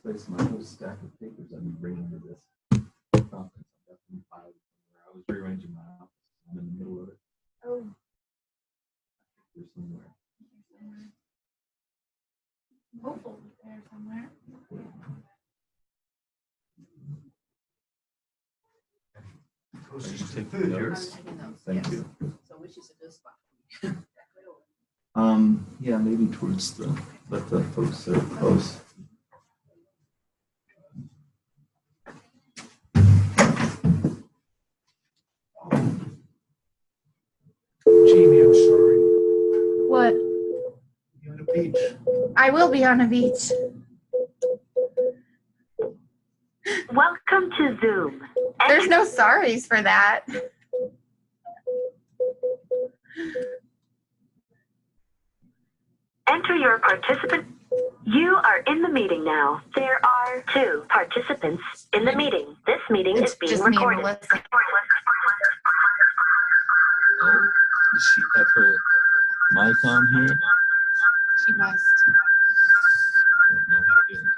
place my whole stack of papers I've been bringing to this conference. I've got them filed somewhere. I was rearranging my office. I'm in the middle of it. Oh, Here somewhere. hopefully there somewhere. You take yours. Thank you. So which is a good spot? Yeah, maybe towards the, let the folks that are close. Jamie, I'm sorry. What? You're on a beach. I will be on a beach. Welcome to Zoom. There's no sorries for that. Enter your participant. You are in the meeting now. There are 2 participants in the meeting. This meeting It's is being just me and recorded. Melissa. Does she have her mic on here? She must. I don't know how to get into it.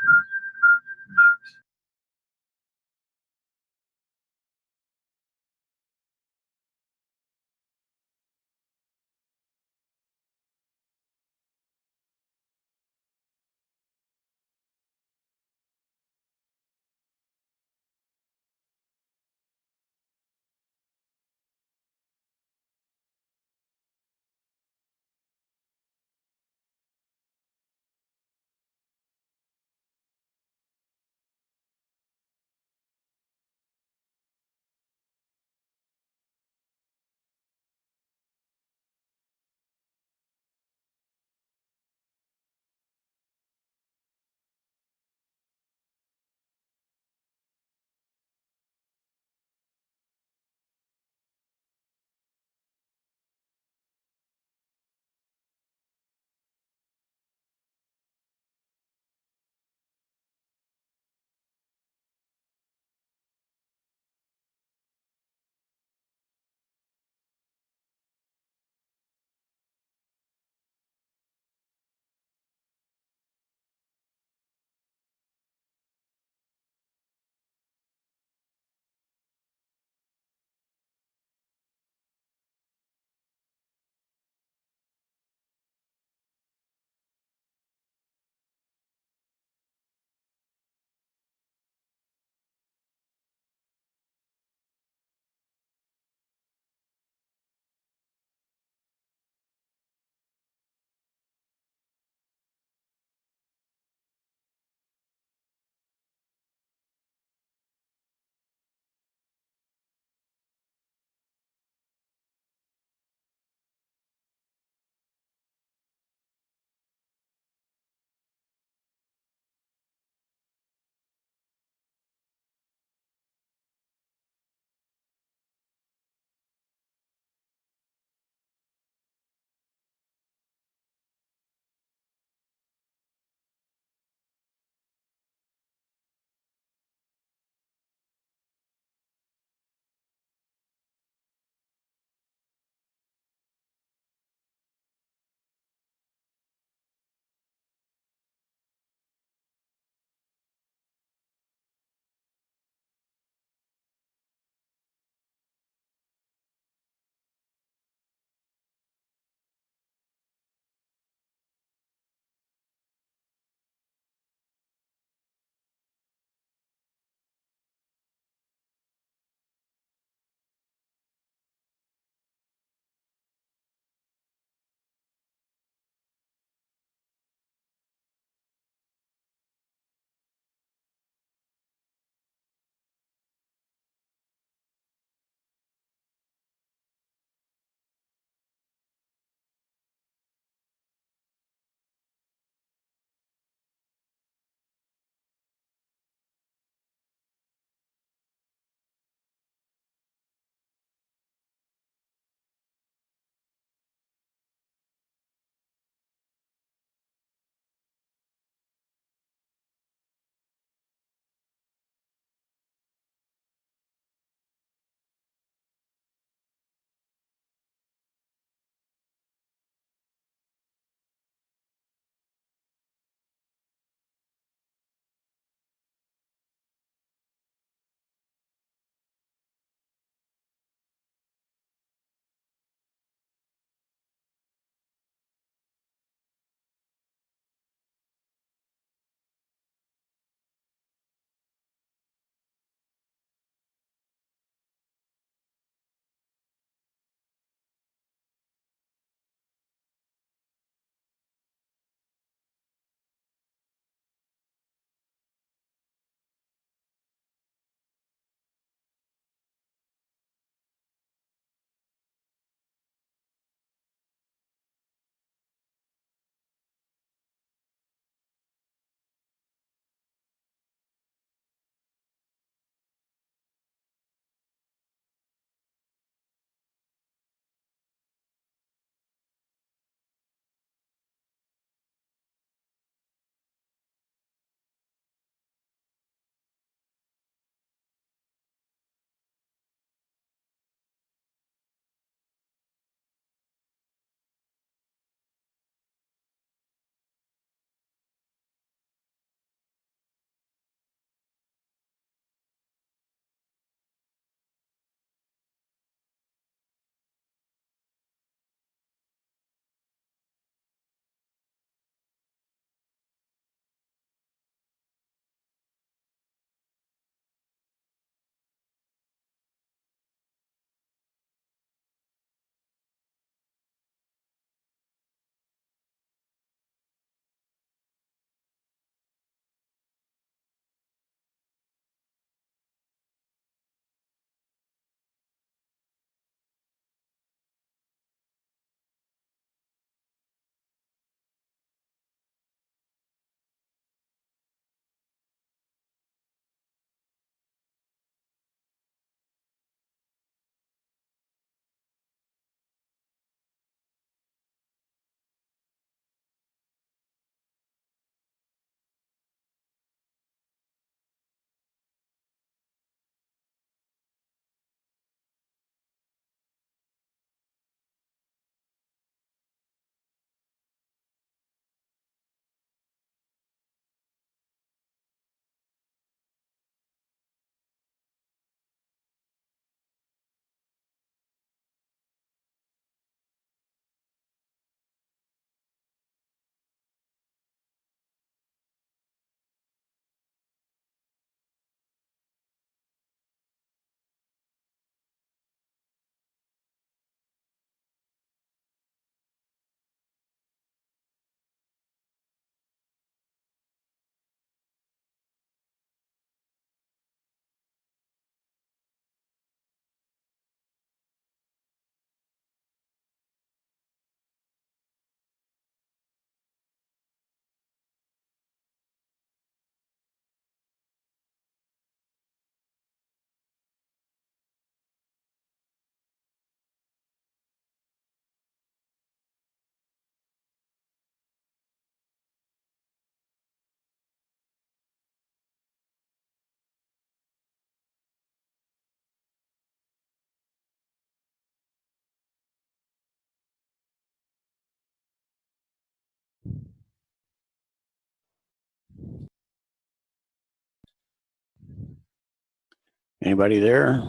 Anybody there?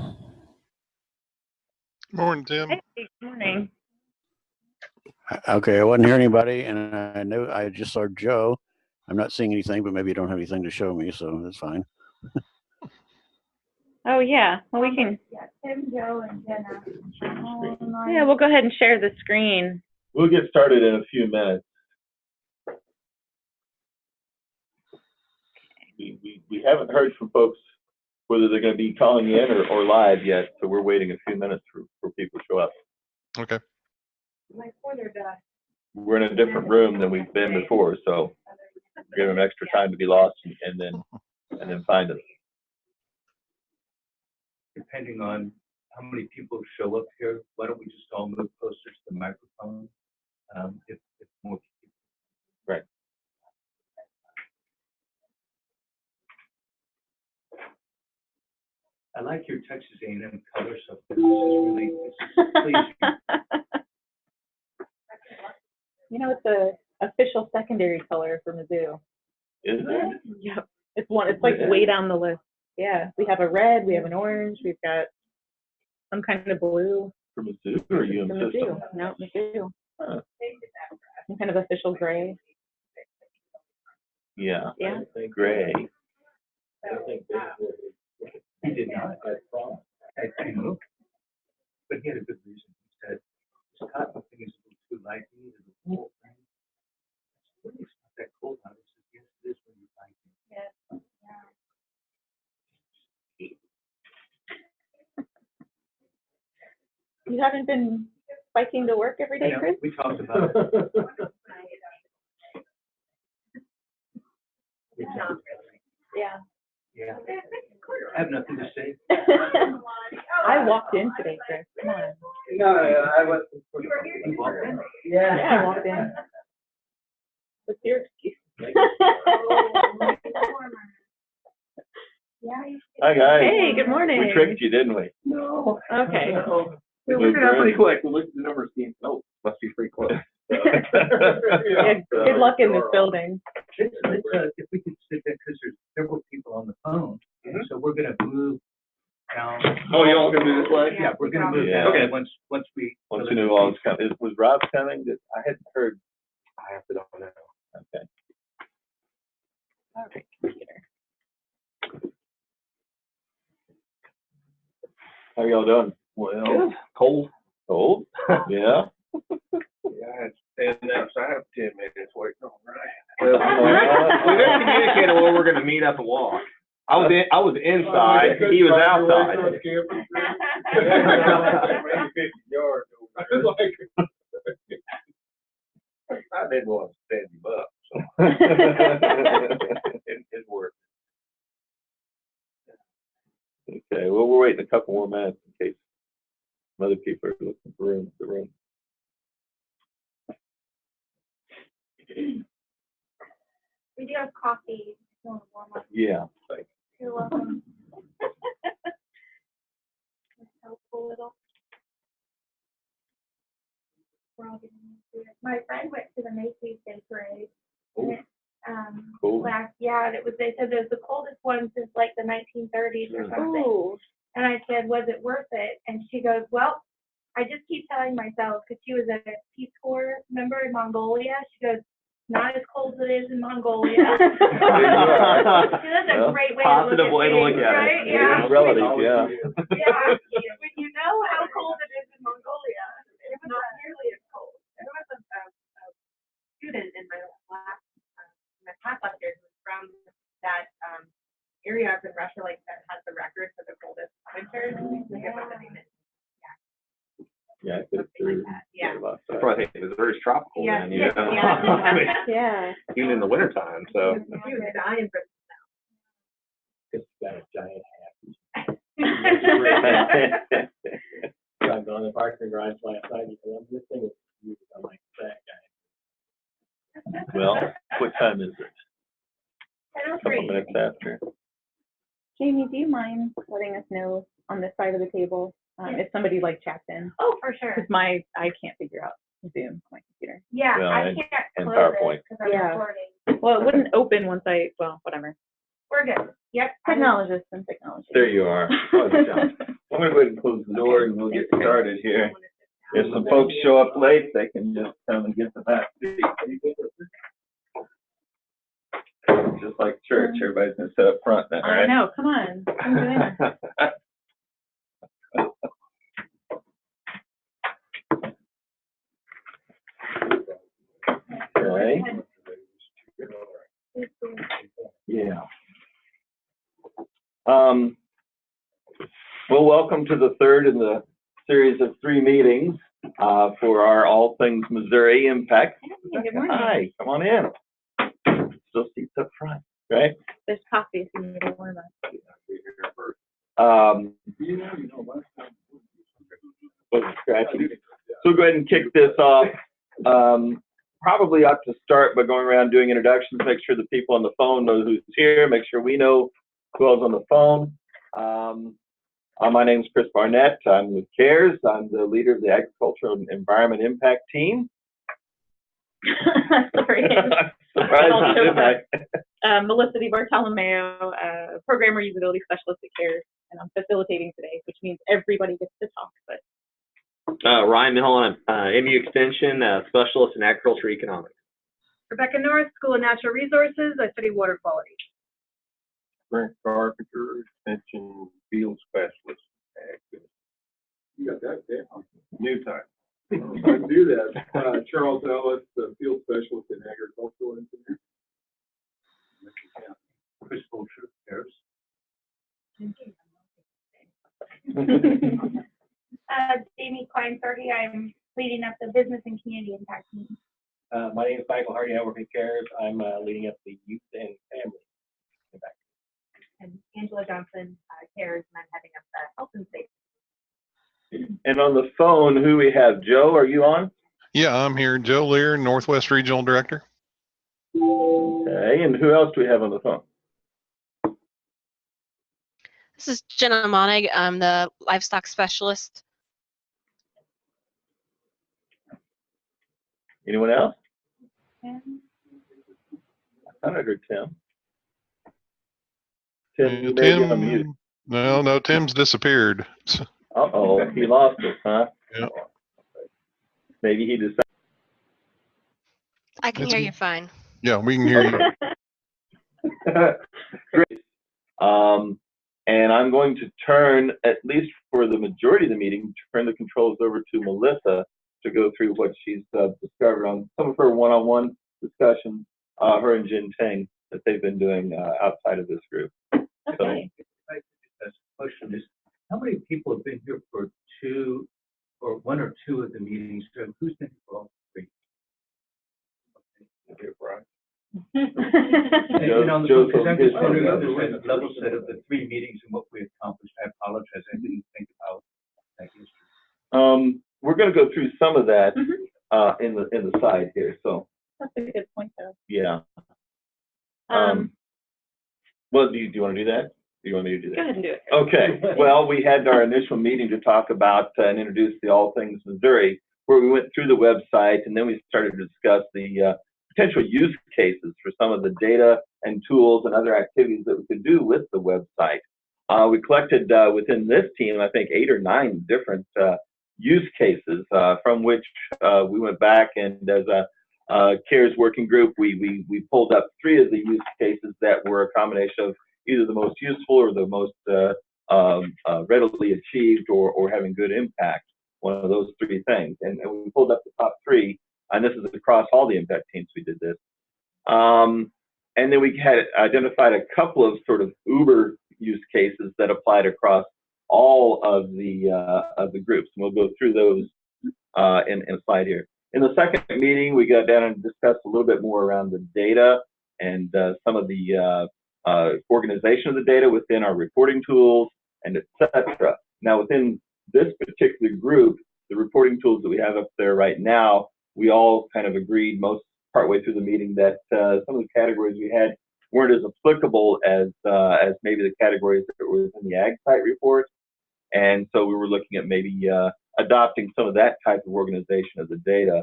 Morning, Tim. Hey, good morning. Okay, I wasn't hearing anybody, and I know I just saw Joe. I'm not seeing anything, but maybe you don't have anything to show me, so that's fine. Oh, yeah. Well, we can. Yeah, Tim, Joe, and Jenna. Yeah, we'll go ahead and share the screen. We'll get started in a few minutes. We haven't heard from folks whether they're going to be calling in or live yet, so we're waiting a few minutes for people to show up. Okay. My pointer died. We're in a different room than we've been before, so give them extra time to be lost and then find us. Depending on how many people show up here, why don't we just all move closer to the microphone? If more people. Right. I like your Texas A&M color, so this is really pleasing. You know, it's the official secondary color for Mizzou. Is it? Yep. It's one. It's like way down the list. Yeah. We have a red. We have an orange. We've got some kind of blue. For Mizzou or you For in system? Mizzou. No, Mizzou. Huh. Some kind of official gray. Yeah. Yeah. Gray. He did not. I know. But he had a good reason. He said, this cotton thing is a little too light. We needed a whole thing. What do you expect that cold out? He said, yes, it is when you like it. You haven't been biking to work every day, Yeah, Chris? we talked about it. We talked about it. Yeah. Yeah. I have nothing to say. I walked in today, Chris. Come on. No, I was. Yeah, I walked in. What's your excuse? Hi guys. Hey, good morning. We tricked you, didn't we? No. Okay. We looked up pretty quick. We looked at the numbers, scheme. Oh, must be pretty close. Yeah, good luck in this building. If we could sit there, because there's several people on the phone, so we're gonna move down. Oh, y'all gonna move this way? Yeah, we're gonna move Yeah. down. Okay. Once we. Once you knew all was coming, was Rob coming? I hadn't heard. I have to know now. Okay. All right, computer. How y'all doing? Well, cold. Cold? Yeah. Yeah, I had to stand outside for 10 minutes waiting on Ryan. Well, We never communicated where we're gonna meet up and walk. I was inside, he was outside. I didn't want to stand him up, so it worked. Okay, well, we're waiting a couple more minutes in case some other people are looking for the room. We do have coffee. If you want to warm up. Yeah, thanks. You're welcome. This helps a little. We're all getting used to it. My friend went to the Macy's Day Parade. And it, Cool. yeah, it was. They said it was the coldest one since like the 1930s or something. Ooh. And I said, was it worth it? And she goes, well, I just keep telling myself, because she was a Peace Corps member in Mongolia. She goes, not as cold as it is in Mongolia. That's a great way Positive way to look at it. right? Yeah. Relative, yeah. Yeah. When you know how cold it is in Mongolia, it's not nearly as cold. There was a student in my class last year who was from that area up in Russia, like that has the record for the coldest winters. Yeah, it's true. Yeah. I probably think Missouri's tropical Yeah. then, you know? Yeah. I mean, Yeah. even in the wintertime, so. He was dying for Just got a giant Yeah. I've gone to parking garage last night. This thing is huge. I'm like, that guy. Well, what time is it? A couple 10:03. minutes after. Jamie, do you mind letting us know on this side of the table if somebody like chats in? Oh, for sure. Because I can't figure out Zoom on my computer. Yeah, Well, I and- can't and close PowerPoint. it because I'm Yeah. recording. Well, it wouldn't open once well, whatever. We're good. Yep. Technologists and technology. There you are. Oh, good job. I'm gonna go ahead and close the door and we'll get started here. If some folks show up late, they can just come and get the back seat. Just like church, everybody's gonna sit up front now, I right? know, come on. Come join us. Okay. Yeah. Well, welcome to the third in the series of 3 meetings for our All Things Missouri Impact. Good morning. Hi, come on in. Still seats up front, right? There's coffee if you need a warm up. So we'll go ahead and kick this off. Probably ought to start by going around doing introductions, make sure the people on the phone know who's here, make sure we know who else on the phone. My name is Chris Barnett. I'm with CARES. I'm the leader of the Agricultural and Environment Impact Team. Sorry. Surprised, didn't I? Melissa DiBartolomeo, Program Reusability Specialist at CARES, and I'm facilitating today, which means everybody gets to talk. But Ryan Millen, MU Extension Specialist in Agriculture Economics. Rebecca North, School of Natural Resources. I study water quality. Brent Carpenter, Extension Field Specialist. You got that down. New time. I do that. Charles Ellis, the Field Specialist in Agricultural Engineering. Chris Fulcher, CARES. Jamie Klein-Sardi, I'm leading up the business and community impact team. My name is Michael Hardy. I work at CARES. I'm leading up the youth and family impact. And Angela Johnson, CARES, and I'm heading up the health and safety. And on the phone, who we have? Joe, are you on? Yeah, I'm here. Joe Lear, Northwest Regional Director. Okay, and who else do we have on the phone? This is Jenna Monig. I'm the livestock specialist. Anyone else? And I thought I heard Tim. Tim, Yeah, you may be on mute. No, Tim's disappeared. Uh-oh, he lost us, huh? Yep. Maybe he decided. I can hear you fine. Yeah, we can hear you. Great. And I'm going to turn, at least for the majority of the meeting, turn the controls over to Melissa to go through what she's discovered on some of her one-on-one discussions, her and Jin Tang, that they've been doing outside of this group. okay. The question is, how many people have been here for 2 or 1 or 2 of the meetings? Who's been for all 3? Okay, Brian. And on the because I'm just wondering the level set of the 3 meetings and what we accomplished. I apologize, I didn't think about that history. We're going to go through some of that in the side here. So That's a good point, though. yeah. Well, do you want to do that? Do you want me to do that? Go ahead and do it. Okay. Well, we had our initial meeting to talk about and introduce the All Things Missouri, where we went through the website and then we started to discuss the potential use cases for some of the data and tools and other activities that we could do with the website. We collected within this team, I think, 8 or 9 different use cases from which we went back and as a CARES working group, we pulled up 3 of the use cases that were a combination of either the most useful or the most readily achieved or having good impact, one of those 3 things. And we pulled up the top 3, and this is across all the impact teams we did this. And then we had identified a couple of sort of Uber use cases that applied across all of the groups. And we'll go through those in a slide here. In the second meeting, we got down and discussed a little bit more around the data and some of the organization of the data within our reporting tools and et cetera. Now, within this particular group, the reporting tools that we have up there right now, we all kind of agreed most partway through the meeting that some of the categories we had weren't as applicable as maybe the categories that were in the Ag Site report. And so we were looking at maybe adopting some of that type of organization of the data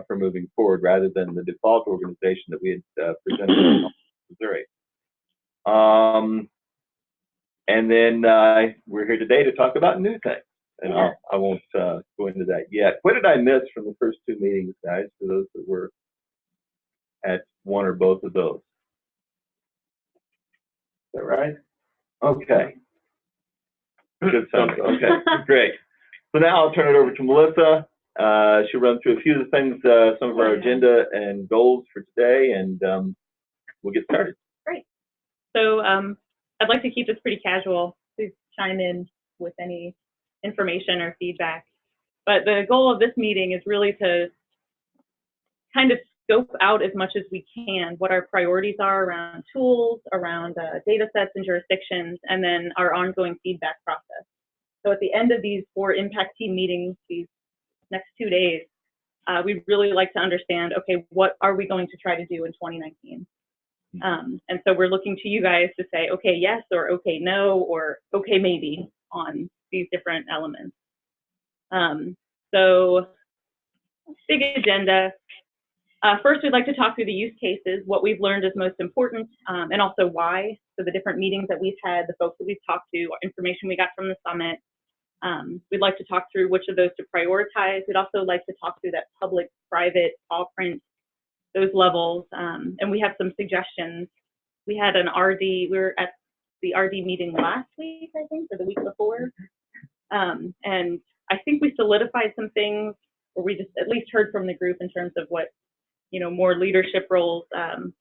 for moving forward rather than the default organization that we had presented in Missouri. And then we're here today to talk about new things. And I won't go into that yet. What did I miss from the first two meetings, guys, for those that were at one or both of those? Is that right? Okay. Good stuff. Okay, great. So now I'll turn it over to Melissa. She'll run through a few of the things, some of our agenda and goals for today, and we'll get started. Great. So I'd like to keep this pretty casual. Please chime in with any information or feedback. But the goal of this meeting is really to kind of scope out as much as we can what our priorities are around tools, around data sets and jurisdictions, and then our ongoing feedback process. So at the end of these 4 impact team meetings, these next 2 days, we'd really like to understand, okay, what are we going to try to do in 2019? And so we're looking to you guys to say, okay, yes, or okay, no, or okay, maybe on these different elements. So big agenda. First, we'd like to talk through the use cases, what we've learned is most important, and also why. So the different meetings that we've had, the folks that we've talked to, information we got from the summit. We'd like to talk through which of those to prioritize. We'd also like to talk through that public, private, all print, those levels. And we have some suggestions. We had an RD, we were at the RD meeting last week, I think, or the week before. And I think we solidified some things, or we just at least heard from the group in terms of what, you know, more leadership roles,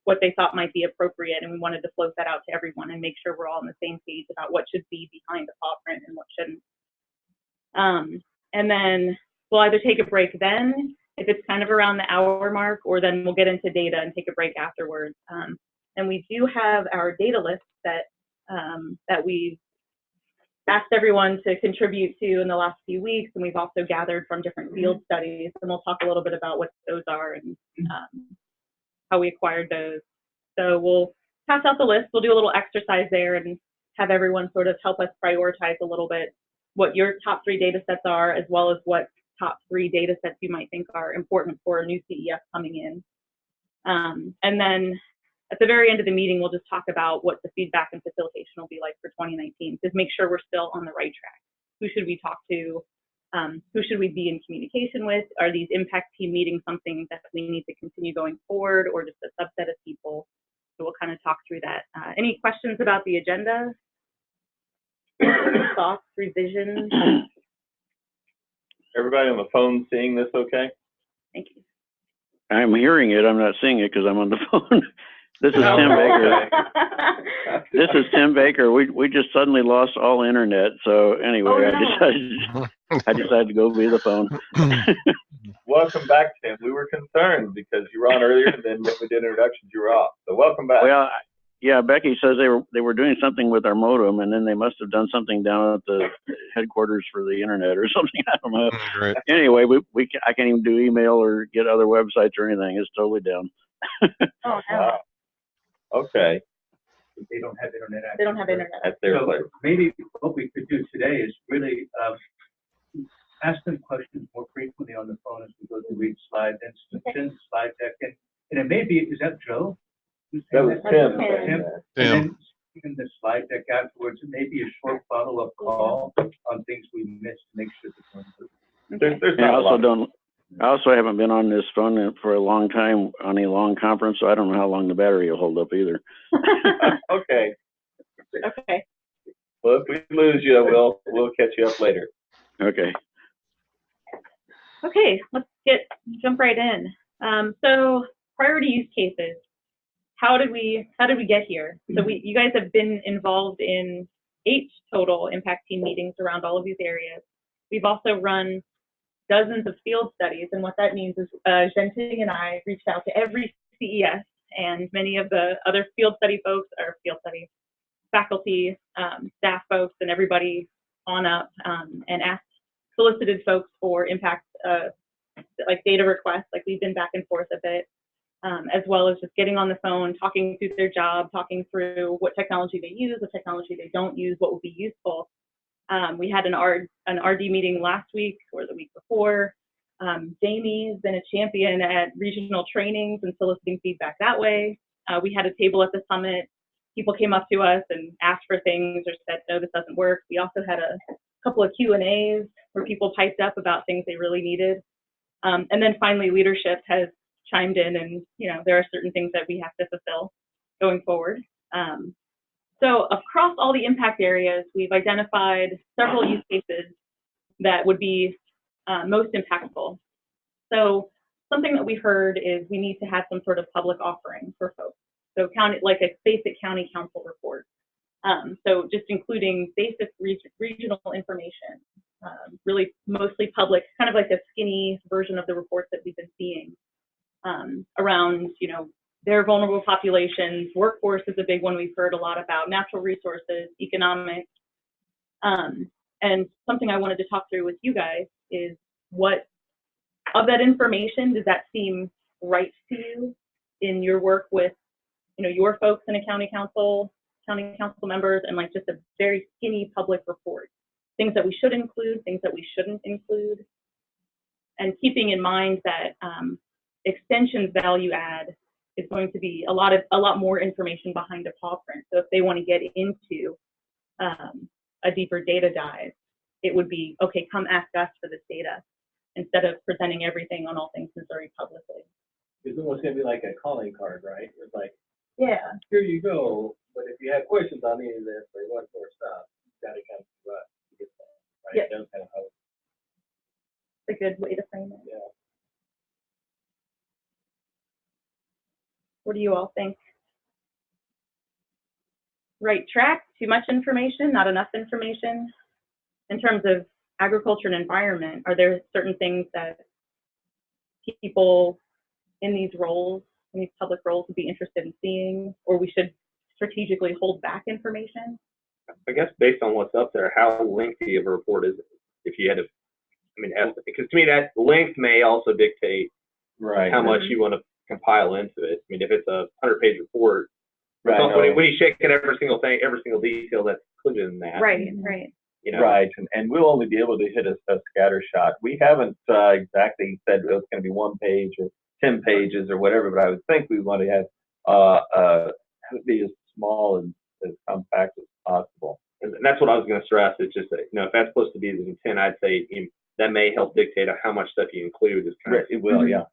what they thought might be appropriate. And we wanted to float that out to everyone and make sure we're all on the same page about what should be behind the paw print and what shouldn't. And then we'll either take a break then, if it's kind of around the hour mark, or then we'll get into data and take a break afterwards. And we do have our data list that we've asked everyone to contribute to in the last few weeks, and we've also gathered from different field studies, and we'll talk a little bit about what those are and how we acquired those. So we'll pass out the list, we'll do a little exercise there and have everyone sort of help us prioritize a little bit what your top 3 data sets are, as well as what top 3 data sets you might think are important for a new CEF coming in. And then at the very end of the meeting, we'll just talk about what the feedback and facilitation will be like for 2019, to make sure we're still on the right track. Who should we talk to? Who should we be in communication with? Are these impact team meetings something that we need to continue going forward, or just a subset of people? So we'll kind of talk through that. Any questions about the agenda? Thoughts, revisions? Everybody on the phone seeing this okay? Thank you. I'm hearing it. I'm not seeing it because I'm on the phone. This is Tim Baker. This is Tim Baker. We just suddenly lost all internet. So anyway, I decided to go via the phone. Welcome back, Tim. We were concerned because you were on earlier, and then when we did introductions, you were off. So welcome back. Well, yeah, Becky says they were doing something with our modem, and then they must have done something down at the headquarters for the internet or something. I don't know. Right. Anyway, I can't even do email or get other websites or anything. It's totally down. Oh, no. Wow. Okay. They don't have internet access. They don't have internet. That's their So place. maybe what we could do today is really ask them questions more frequently on the phone as we go through each slide, then send the slide deck in. And it may be, is that Joe? That was Tim. Tim. And then even the slide deck afterwards, it may be a short follow-up call on things we missed to make sure that we're good. There's And not I also haven't been on this phone for a long time on a long conference, so I don't know how long the battery will hold up either. Okay. Okay. Well, if we lose you, we'll catch you up later. Okay. Okay, let's jump right in. So priority use cases. How did we get here? So you guys have been involved in 8 total impact team meetings around all of these areas. We've also run dozens of field studies, and what that means is Zhenting and I reached out to every CES and many of the other field study folks, or field study faculty, staff folks, and everybody on up, and solicited folks for impact, like data requests, like we've been back and forth a bit, as well as just getting on the phone, talking through their job, talking through what technology they use, what technology they don't use, what would be useful. We had an RD meeting last week or the week before. Jamie's been a champion at regional trainings and soliciting feedback that way. We had a table at the summit people came up to us and asked for things or said, no, this doesn't work. We also had a couple of Q&As where people piped up about things they really needed. And then finally, leadership has chimed in, and there are certain things that we have to fulfill going forward. So across all the impact areas, we've identified several use cases that would be most impactful. So something that we heard is we need to have some sort of public offering for folks. So like a basic county council report. So just including basic regional information, really mostly public, kind of like a skinny version of the reports that we've been seeing around, their vulnerable populations. Workforce is a big one we've heard a lot about, natural resources, economics. And something I wanted to talk through with you guys is what of that information does that seem right to you in your work with, your folks in a county council members, and like just a very skinny public report, things that we should include, things that we shouldn't include, and keeping in mind that extensions value add is going to be a lot more information behind a paw print. So if they want to get into a deeper data dive, it would be, okay, come ask us for this data instead of presenting everything on All Things Missouri publicly. It's almost going to be like a calling card, right? It's like, yeah, here you go. But if you have questions on any of this or you want more stuff, you've got to come to us to get that, right? Yep. That's kind of how it's a good way to frame it. yeah. What do you all think? Right track? Too much information? Not enough information? In terms of agriculture and environment, are there certain things that people in these roles, in these public roles, would be interested in seeing, or we should strategically hold back information? I guess based on what's up there, how lengthy of a report is it? If you had to, because to me that length may also dictate how much you want to compile into it. I mean, if it's a 100-page report, when you shake at every single thing, every single detail that's included in that. Right. Right, and we'll only be able to hit a scatter shot. We haven't exactly said it was going to be 1 page or 10 pages or whatever, but I would think we want to have it be as small and as compact as possible. And that's what I was going to stress. It's just that, if that's supposed to be the intent, I'd say that may help dictate how much stuff you include. It will, yeah.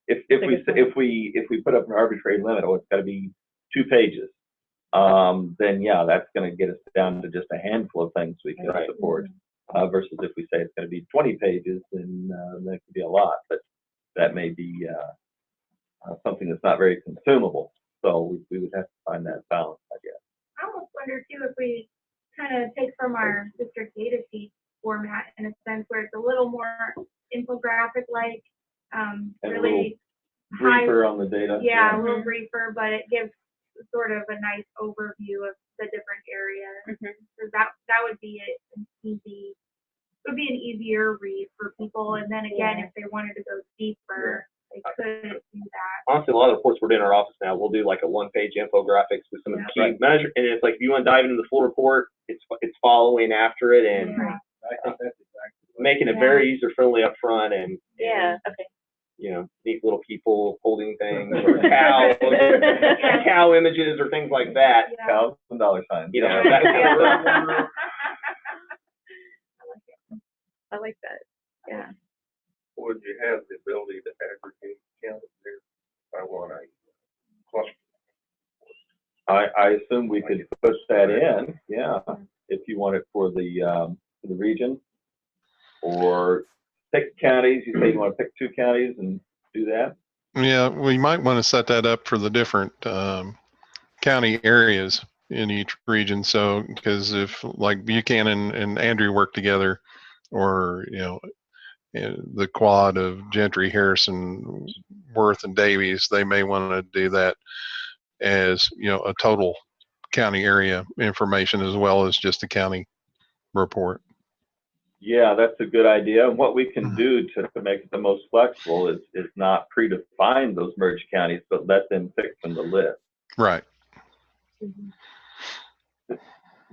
If we put up an arbitrary limit, it's got to be 2 pages. Then yeah, that's going to get us down to just a handful of things we can support. Versus if we say it's going to be 20 pages, then that could be a lot. But that may be something that's not very consumable. So we would have to find that balance, I guess. I almost wonder too if we kind of take from our district data sheet format in a sense where it's a little more infographic like, really briefer on the data. Yeah, a little briefer, but it gives sort of a nice overview of the different areas. So that would be an easier read for people. And then again, if they wanted to go deeper, they could do that. Honestly, a lot of the reports we're doing in our office now, we'll do like a 1-page infographics with some of the key measures, and it's like if you want to dive into the full report, it's following after it and I think that's exactly making it very user friendly up front and okay. Neat little people holding things or cow images or things like that. Cows and dollar signs. That kind of stuff. I like that. Yeah. Would you have the ability to aggregate counties there? I want to cluster. I assume we could push that in, if you want it for the region, or pick counties. You say you want to pick 2 counties and do that. Yeah, we might want to set that up for the different county areas in each region. So, because if like Buchanan and Andrew work together, or the quad of Gentry, Harrison, Worth, and Davies, they may want to do that as a total county area information as well as just a county report. Yeah, that's a good idea. And what we can do to make it the most flexible is not predefine those merged counties, but let them pick from the list. Right.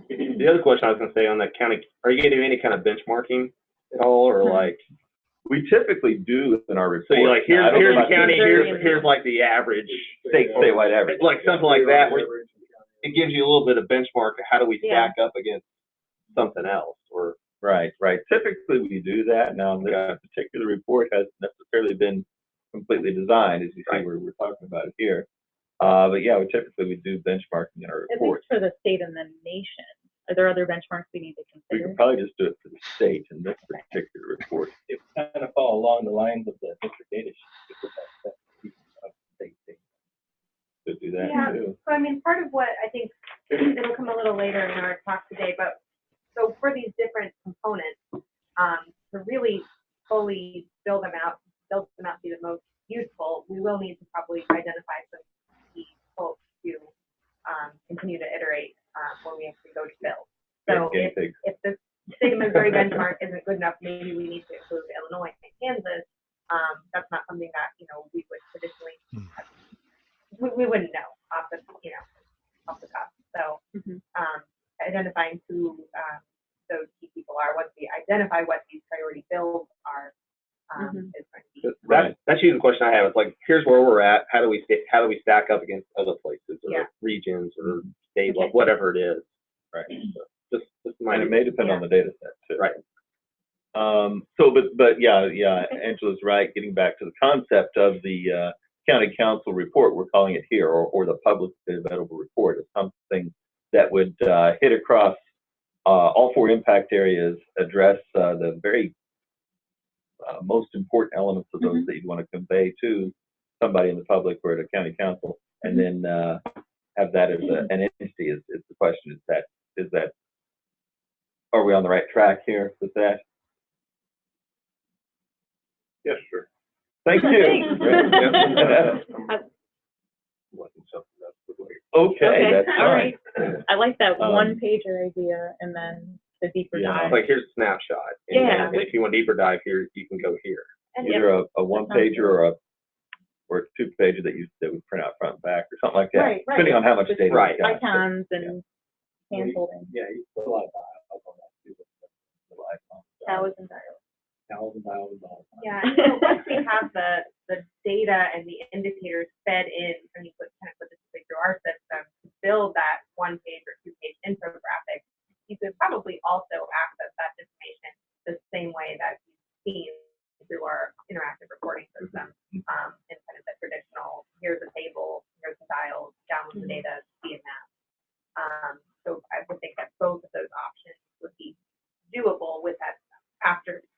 The other question I was going to say on that county, are you going to do any kind of benchmarking at all, or like? We typically do in our report. So you're like, here's the county, here's like the average statewide average, like something like that. it gives you a little bit of benchmark of how do we Yeah. stack up against something else, or Right. Typically, we do that. Now, the particular report hasn't necessarily been completely designed, as you see, we're talking about it here. But yeah, we typically do benchmarking in our At report. least for the state and the nation. Are there other benchmarks we need to We consider? could probably just do it for the state in this particular report. It kind of follow along the lines of the district data sheet. With that state data. Could do that Yeah, too. so I mean, part of what I think, it'll come a little later in our talk today, but so for these different components, to really fully build them out to be the most useful, we will need to probably identify some key folks to continue to iterate when we actually go to build. So if the state of Missouri benchmark isn't good enough, maybe we need to include Illinois and Kansas. That's not something that, we would traditionally, we wouldn't know off the cuff. So identifying who those key people are, once we identify what these priority builds are, is going to be. That's usually the question I have. It's like, here's where we're at. How do we stack up against other places or regions or state, whatever it is, right? So just And it may depend on the data set too. Right. But yeah, Angela's right. Getting back to the concept of the county council report, we're calling it here, or the publicly available report, is something that would hit across all 4 impact areas, address the very most important elements of those that you'd want to convey to somebody in the public or at a county council, and then have that as an entity. Is the question? Is that are we on the right track here with that? Yes, sure. Thank you. Okay, that's all fine. right. I like that one-pager idea, and then the deeper dive. Like, here's a snapshot. And if you want deeper dive here, you can go here. Either a one-pager or a 2-pager that we print out front and back or something like that, depending on how much data. Right. we've got. Icons and hand holding. Yeah, you put a lot of dials on that too. Little icons. Cows and dials. Cows and dials and dials. Yeah, and so once we have the data and the indicators fed in, and you put this through our system to build that 1-page or 2-page infographic, you could probably also access that information the same way that you've seen through our interactive reporting system, in kind of the traditional, here's a table, here's the dials, download the data, see a map. So I would think that both of those options would be doable with that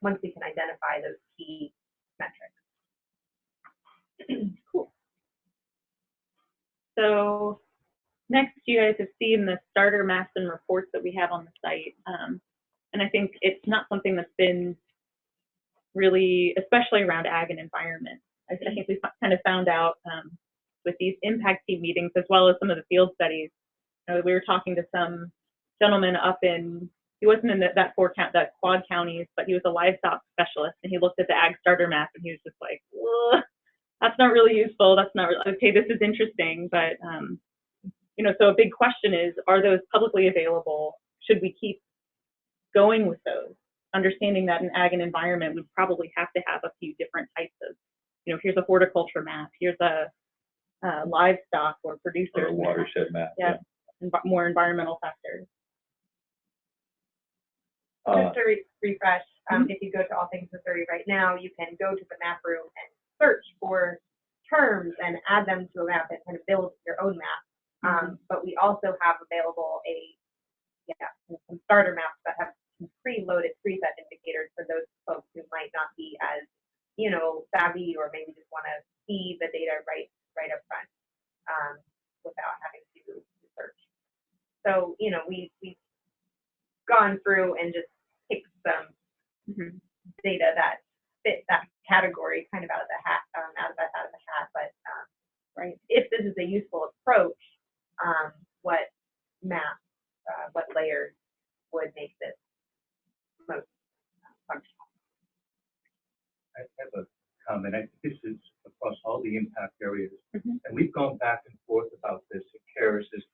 once we can identify those key metrics. Cool. So next, you guys have seen the starter maps and reports that we have on the site. And I think it's not something that's been really, especially around ag and environment. I think we kind of found out with these impact team meetings, as well as some of the field studies. We were talking to some gentleman up in, he wasn't in that quad counties, but he was a livestock specialist, and he looked at the ag starter map, and he was just like, that's not really useful. That's not really, okay, this is interesting, but so a big question is, are those publicly available? Should we keep going with those? Understanding that in ag and environment, we probably have to have a few different types of, here's a horticulture map, here's a livestock or producers Or a watershed map. Yeah, more environmental factors. Just to refresh, if you go to All Things Missouri right now, you can go to the map room and search for terms and add them to a map and kind of build your own map. But we also have available some starter maps that have some preloaded preset indicators for those folks who might not be as savvy, or maybe just want to see the data right up front without having to search. So we've gone through and just picked some data that fit that category kind of out of the hat. But if this is a useful approach, what maps, what layers would make this most functional? I have a comment. I think this is across all the impact areas. And we've gone back and forth about this. And CARES is,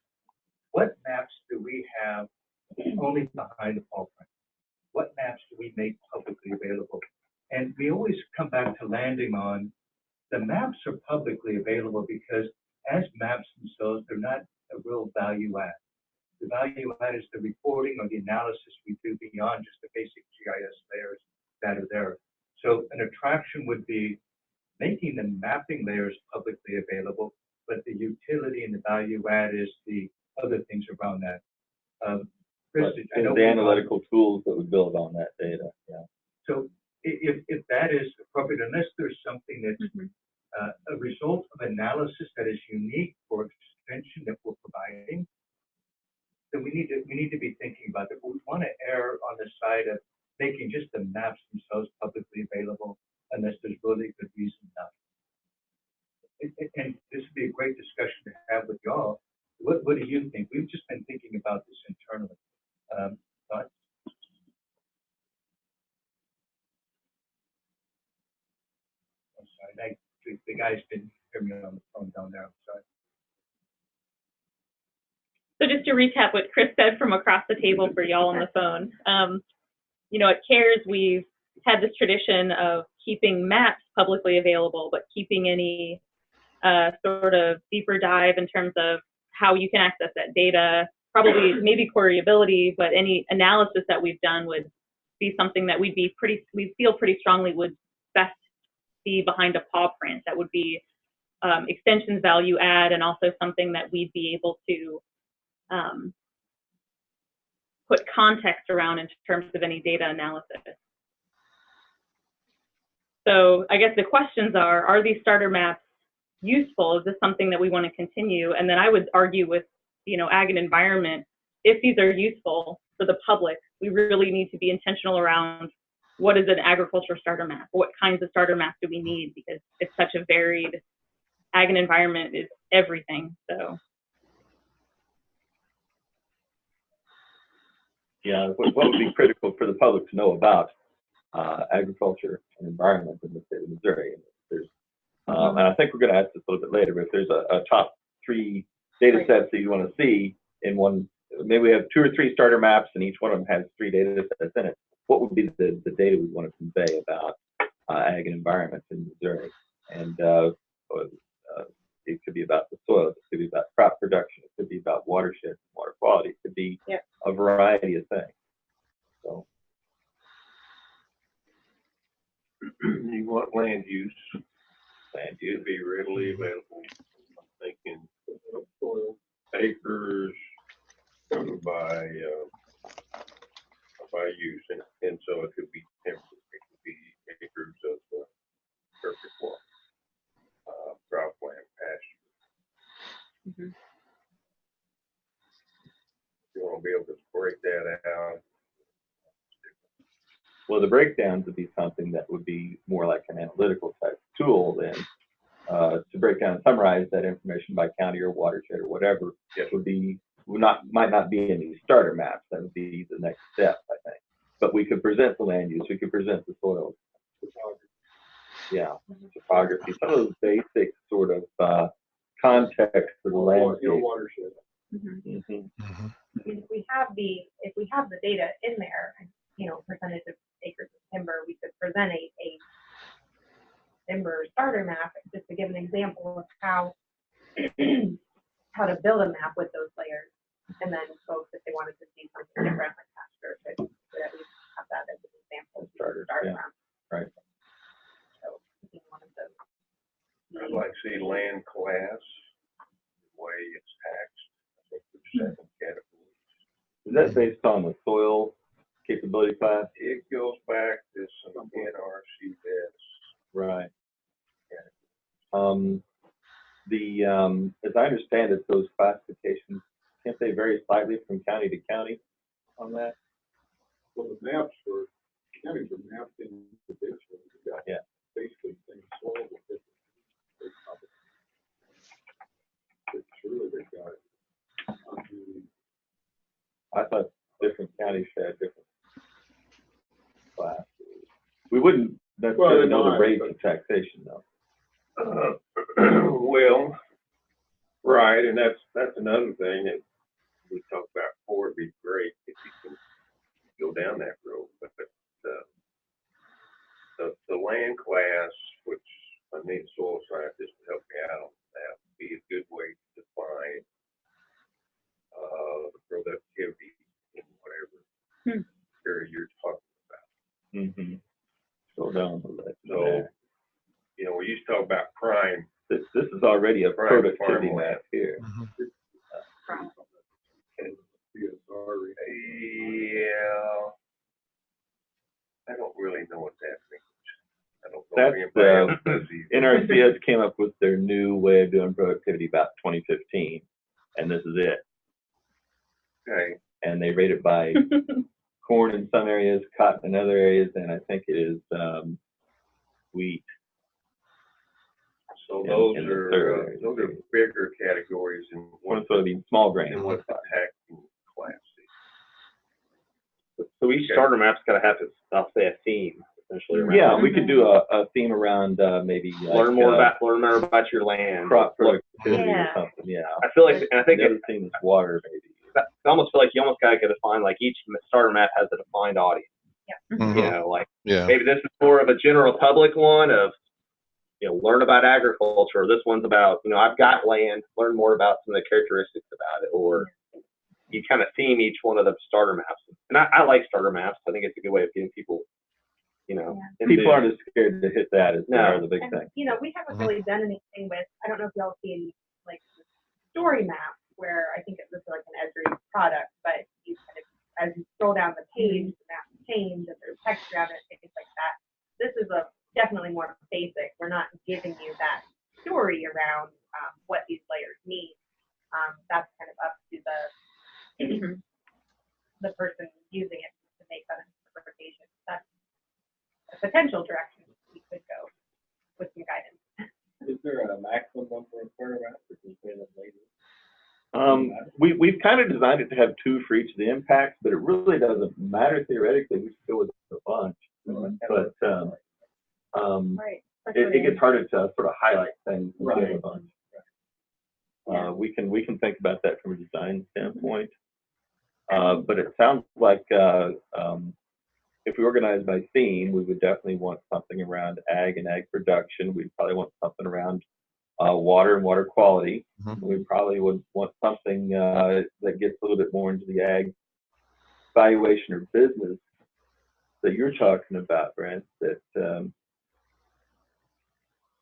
what maps do we have only behind the paw print? What maps do we make publicly available? And we always come back to landing on the maps are publicly available because as maps themselves, they're not a real value add. value add is the reporting or the analysis we do beyond just the basic GIS layers that are there. So an attraction would be making the mapping layers publicly available, but the utility and the value add is the other things around that. Chris, I know the analytical tools that would build on that data. Yeah. So if that is appropriate, unless there's something that's a result of analysis that is unique for extension that we're providing, then we need to be thinking about that. We want to err on the side of making just the maps themselves publicly available unless there's really good reason not. And this would be a great discussion to have with y'all. What do you think? We've just been thinking about this internally. Thoughts? I'm sorry, the guys didn't hear me on the phone down there. I'm sorry. So just to recap what Chris said from across the table for y'all on the phone, you know, at CARES, we've had this tradition of keeping maps publicly available, but keeping any sort of deeper dive in terms of how you can access that data, probably maybe queryability, but any analysis that we've done would be something that we feel pretty strongly would best be behind a paw print. That would be extensions value add, and also something that we'd be able to put context around in terms of any data analysis. So I guess the questions are these starter maps useful? Is this something that we want to continue? And then I would argue with, you know, ag and environment, if these are useful for the public, we really need to be intentional around what is an agriculture starter map? What kinds of starter maps do we need? Because it's such a varied, ag and environment is everything, so. Yeah, what would be critical for the public to know about agriculture and environment in the state of Missouri? And I think we're going to ask this a little bit later, but if there's a top 3 data sets that you want to see in one, maybe we have 2 or 3 starter maps and each one of them has 3 data sets in it. What would be the data we want to convey about ag and environment in Missouri? And it could be about the soil, it could be about crop production, it could be about watershed, water quality, it could be a variety of things. So you want land use. Land use to be readily available. I'm thinking acres by use, and so it could be timber, it could be acres of perfect water, cropland, pasture. You want to be able to break that out. Well, the breakdowns would be something that would be more like an analytical type tool than to break down and summarize that information by county or watershed or whatever. It might not be in these starter maps. That would be the next step, I think. But we could present the land use, we could present the soil, topography, some of those basic sort of context for the landscape. Watershed. If we have the data in there, you know, percentage of acres of timber, we could present a timber starter map just to give an example of how to build a map with those layers. And then folks, if they wanted to see something different like pasture, could at least have that as an example to start around. Right. So one of those. I'd like to see land class, the way it's taxed. I think the second category. Is that based on the soil capability class? It goes back to some NRCS. Right. As I understand it, those classifications, can't they vary slightly from county to county on that? Well, the maps for counties are mapped individually. Yeah. Basically, same soil with different. It's really they got it. I thought different counties had different classes. We wouldn't necessarily know the rates of taxation, though. Well, right, and that's another thing that we talked about before. It'd be great if you can go down that road, but the land class, which I need a soil scientist to help me out on that, would be a good way to define the productivity zone listed So, there. you know, we used to talk about prime. This is already a Prime productivity farmland. map here. Yeah. I don't really know what that means. I don't know That's if anybody else does either. NRCS came up with their new way of doing productivity about 2015, and this is it. Okay. And they rate it by corn in some areas, cotton in other areas, and I think it is wheat. So in those the are third area. those are bigger categories in One what soybean, small grain. in what's taxed in Class C. So each starter map's got to have its, I'll say, a theme essentially around. Yeah, it. we could do a theme around maybe like, learn more about your land. crop productivity Yeah. or something. Yeah. I feel like, and I think The other theme is water, maybe. I almost feel like you almost got to define, like each starter map has a defined audience. Mhm. You know, like Yeah. maybe this is more of a general public one of, you know, learn about agriculture. This one's about, you know, I've got land, learn more about some of the characteristics about it. Or you kind of theme each one of the starter maps. And I like starter maps. I think it's a good way of getting people, you know, into- People aren't as scared to hit that as they No. are the big And, thing. you know, we haven't really done anything with, I don't know if y'all seen like story map where I think it looks like an Esri product, but you kind of, as you scroll down the page, the map change and there's text around it, things like that. This is definitely more basic. We're not giving you that story around what these layers mean. That's kind of up to the person using it to make that interpretation. That's a potential direction we could go with some guidance. Is there a maximum number of starter maps or can you say that later? We've kind of designed it to have 2 for each of the impacts, but it really doesn't matter theoretically. We should go with a bunch. But Right. it gets harder to sort of highlight things with Right. a bunch. We can think about that from a design standpoint. But it sounds like if we organize by theme, we would definitely want something around ag and ag production. We'd probably want something around water and water quality. Mhm. We probably would want something that gets a little bit more into the ag valuation or business that you're talking about, Brent. That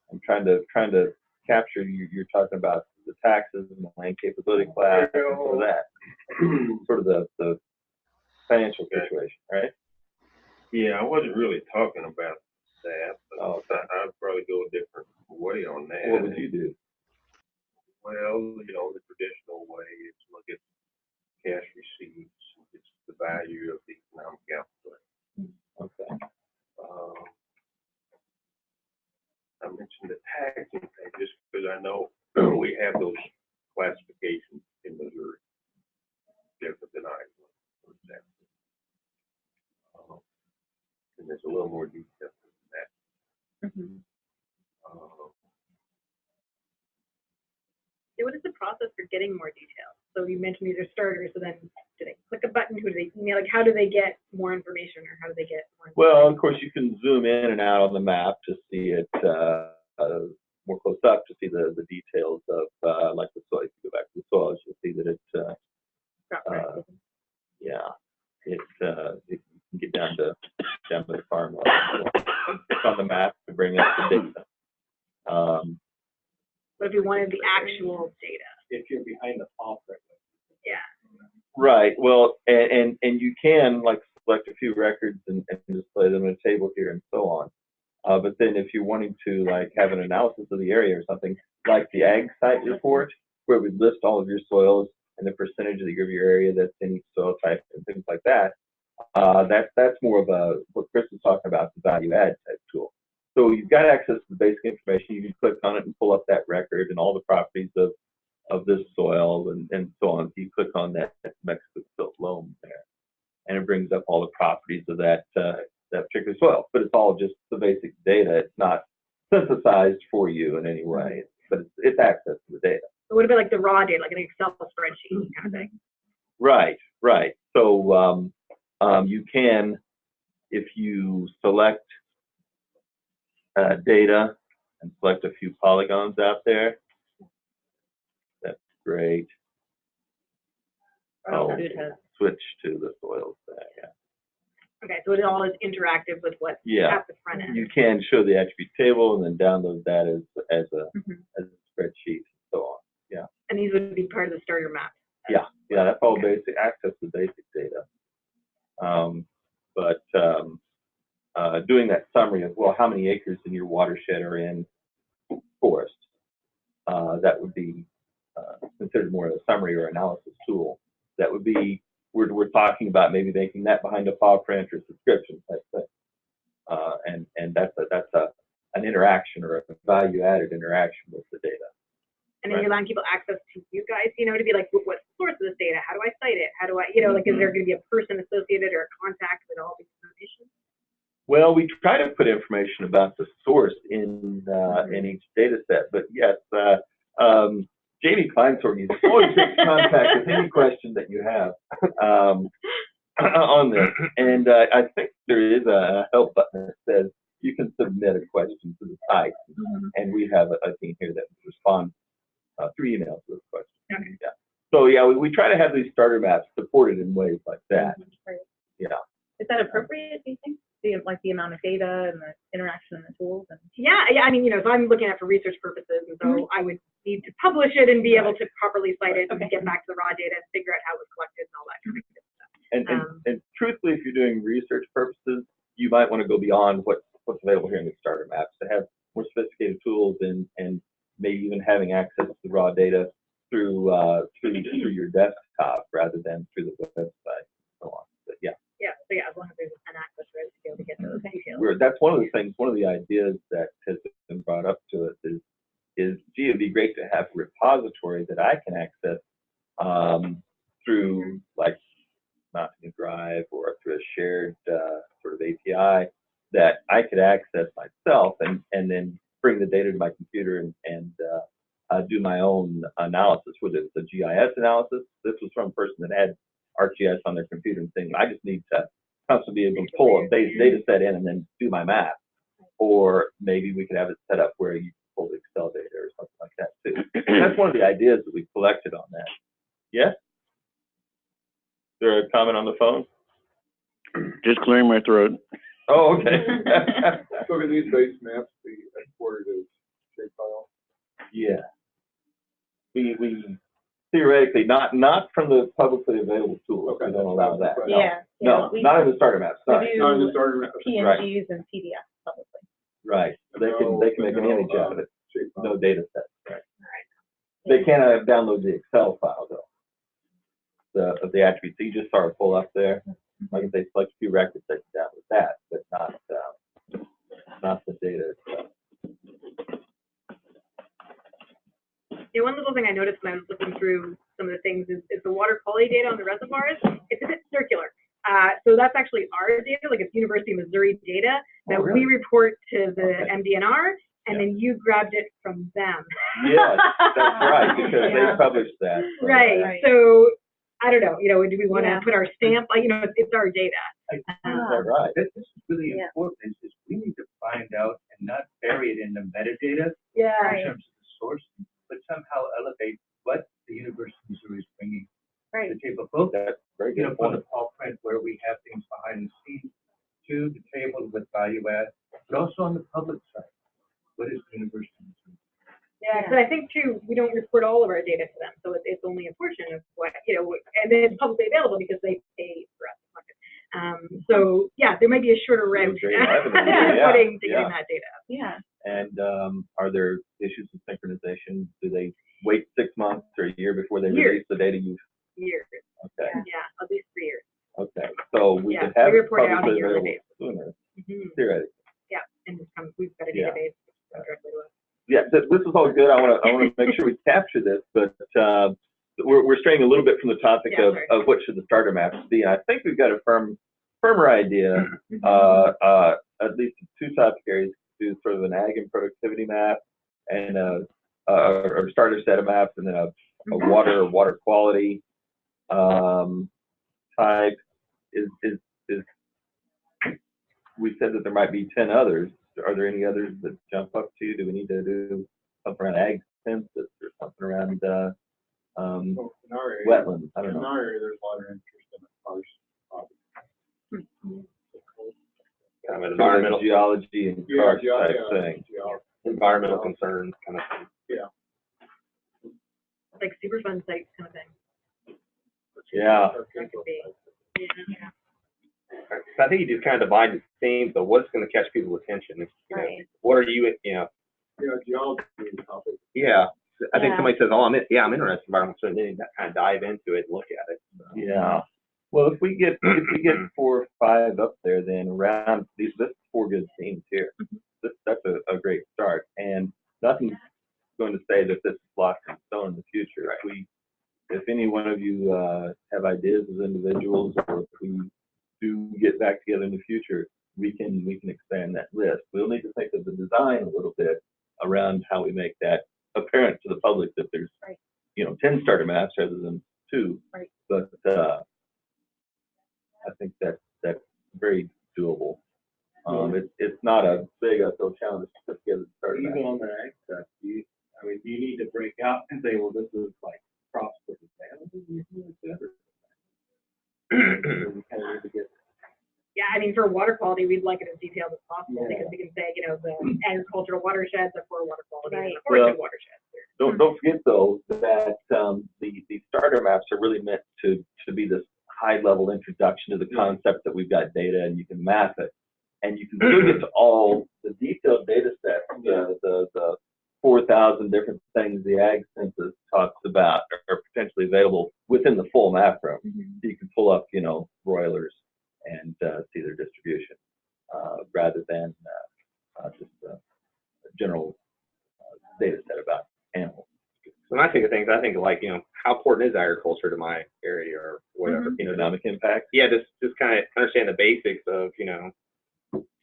I'm trying to capture. You're talking about the taxes and the land capability class and sort of that, sort of the financial situation, right? Yeah, I wasn't really talking about that, but I'd probably go a different way on that. What would you do? Well, you know, the traditional way is look at cash receipts, it's the value of the economic output. Okay. I mentioned the taxing thing just because I know we have those classifications in Missouri, different than Iowa, for example. And there's a little more detail than that. So what is the process for getting more detail? So you mentioned these are starters, so then do they click a button? Who do they email? Like, how do they get more information, or how do they get more information? Well, of course, you can zoom in and out on the map to see it more close up to see the details of like the soil. If you go back to the soils, you'll see that it's yeah, you can get down to the farm level. It's on the map to bring up the data. But if you wanted the actual data, If you're behind the font, yeah. Right. Well, and you can like select a few records and display them in a table here and so on. But then if you're wanting to like have an analysis of the area or something, like the ag site report, where we list all of your soils and the percentage of your area that's in each soil type and things like that, that's more of a what Chris was talking about, the value add type tool. So you've got access to the basic information. You can click on it and pull up that record and all the properties of this soil and so on. You click on that Mexico silt loam there, and it brings up all the properties of that particular soil. But it's all just the basic data. It's not synthesized for you in any way, but it's access to the data. So what about like the raw data, like an Excel spreadsheet kind of thing? Right. So you can, if you select data and select a few polygons out there, that's great. Oh, switch to the soils there, yeah. Okay, so it all is interactive with what's Yeah. at the front end. You can show the attribute table and then download that as a spreadsheet and so on. Yeah. And these would be part of the starter map. Yeah. Yeah. That's all basic access to basic data. Doing that summary of, well, how many acres in your watershed are in forest? That would be considered more of a summary or analysis tool. That would be, we're talking about maybe making that behind a paw print or subscription type thing. And that's an interaction or a value added interaction with the data. And then you're allowing people access to you guys, you know, to be like, what's the source of this data? How do I cite it? How do I, you know, like, is there going to be a person associated or a contact with all this information? Well, we try to put information about the source in each data set, but yes, Jamie Kleinsorg is always in contact with any question that you have on this. And I think there is a help button that says you can submit a question to the site, and we have a team here that responds through email to those questions. Okay. Yeah. So yeah, we try to have these starter maps supported in ways like that. Yeah. Is that appropriate, do you think? The amount of data and the interaction and the tools? And Yeah, I mean, you know, so I'm looking at it for research purposes, and so I would need to publish it and be able to properly cite it and get back to the raw data and figure out how it was collected and all that kind of good stuff. And truthfully, if you're doing research purposes, you might want to go beyond what's available here in the starter maps to have more sophisticated tools and maybe even having access to the raw data through your desktop rather than through the website and so on. But yeah. Yeah, so yeah, as long as there's an access to be able to get those details. That's one of the things, one of the ideas that has been brought up to us is gee, it'd be great to have a repository that I can access through like Mountain Drive or through a shared sort of API that I could access myself and then bring the data to my computer and do my own analysis, whether it's a GIS analysis. This was from a person that had ArcGIS on their computer and saying, I just need to constantly be able to pull a base data set in and then do my math. Or maybe we could have it set up where you pull the Excel data or something like that too. That's one of the ideas that we collected on that. Yes? Is there a comment on the phone? Just clearing my throat. Oh, okay. So can these base maps be exported as shapefile? Yeah. We theoretically, not from the publicly available tools. Okay. We don't allow that. Yeah. No, not in the starter maps. Sorry. We Not in do the starter maps. PNGs Right. and PDFs publicly. Right. They can make an image out of it. Shapefile. No data set. Right. They cannot download the Excel file though. Of the attributes. So you just sort of pull up there. Like if they select a few records, they can download that, but not the data itself. Yeah, one little thing I noticed when I was looking through some of the things is the water quality data on the reservoirs. It's a bit circular. So that's actually our data, like it's University of Missouri data that we report to the MDNR, and then you grabbed it from them. Yes, that's right, because they published that. So Right. So I don't know, you know, do we want to put our stamp? Like, you know, it's our data. Right. This is really important, is we need to find out and not bury it in the metadata Yeah. in terms of the source, but somehow elevate what the University of Missouri is bringing to the table. Both, very you know, good from the point. Paul print where we have things behind the scenes to the table with value add, but also on the public side. What is the University of Missouri? Yeah, because I think too, we don't report all of our data to them, so it's only a portion of what, you know, and then it's publicly available because they pay for us to fund it. So yeah, there might be a shorter route to getting that data. Yeah. And are there issues with synchronization? Do they wait 6 months or a year before they release the data? Years. Okay. Yeah, at least 3 years. Okay. So we could we have it report it on a publicly yearly available basis. sooner, theoretically. Yeah, and we've got a Yeah. database directly to us. Yeah, this is all good. I want to make sure we capture this, but we're straying a little bit from the topic of what should the starter maps be. And I think we've got a firmer idea, at least in two topic areas, to do sort of an ag and productivity map and a starter set of maps, and then a water quality type. We said that there might be 10 others. Are there any others that jump up to you? Do we need to do something around ag census or something around wetlands? I don't know. In our area, there's a lot of interest in the parse. an environmental geology and Yeah, karst geo- type yeah, thing. geo- environmental concerns kind of thing. Yeah. Like Superfund sites kind of thing. Yeah. That could be. Yeah. So I think you just kind of divide the themes of what's going to catch people's attention. You know, Right. what are you, you know? Geology is topic. Yeah. I think Yeah. somebody says, "Oh, I'm interested in environmental," so then you kind of dive into it and look at it. So. Yeah. Well, if we get 4 or 5 up there, then around these, that's 4 good teams here. That's a great start, and nothing's going to say that this is locked in stone in the future. If any one of you have ideas as individuals, or if we do get back together in the future, we can expand that list. We'll need to think of the design a little bit around how we make that apparent to the public that there's, 10 starter maps rather than 2. Right. But I think that's very doable. It's not a big uphill challenge to put together the starter map. Even on the ag stuff, do you need to break out and say, well, this is like crops for the family, we kind of need to get. Yeah, I mean, for water quality, we'd like it as detailed as possible Yeah. because we can say, the agricultural watersheds are for water quality, and the Well, forested watersheds. Don't forget though that the starter maps are really meant to be this high level introduction to the concept that we've got data and you can map it, and you can still get to all the detailed data sets, the 4,000 different things the Ag Census talks about are potentially available within the full map room. So you can pull up, broilers and see their distribution rather than just a general data set about animals. When I think of things, I think of like, how important is agriculture to my area or whatever. Economic impact. Yeah, just kind of understand the basics of, to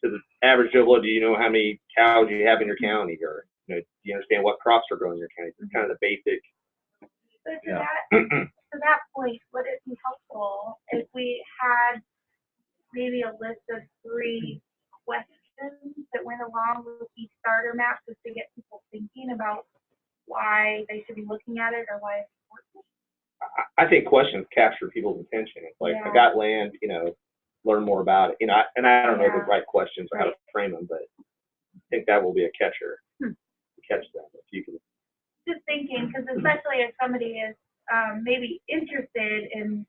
the average Joe Blow, do you know how many cows you have in your county, or do you understand what crops are grown in your county? It's kind of the basic. So to that point, would it be helpful if we had maybe a list of 3 questions that went along with each starter map, just to get people thinking about why they should be looking at it or why it's important? I think questions capture people's attention. It's like, I got land, learn more about it. And I don't know the right questions or how to frame them, but I think that will be a catcher. Catch them if you can. Just thinking, because especially if somebody is maybe interested in,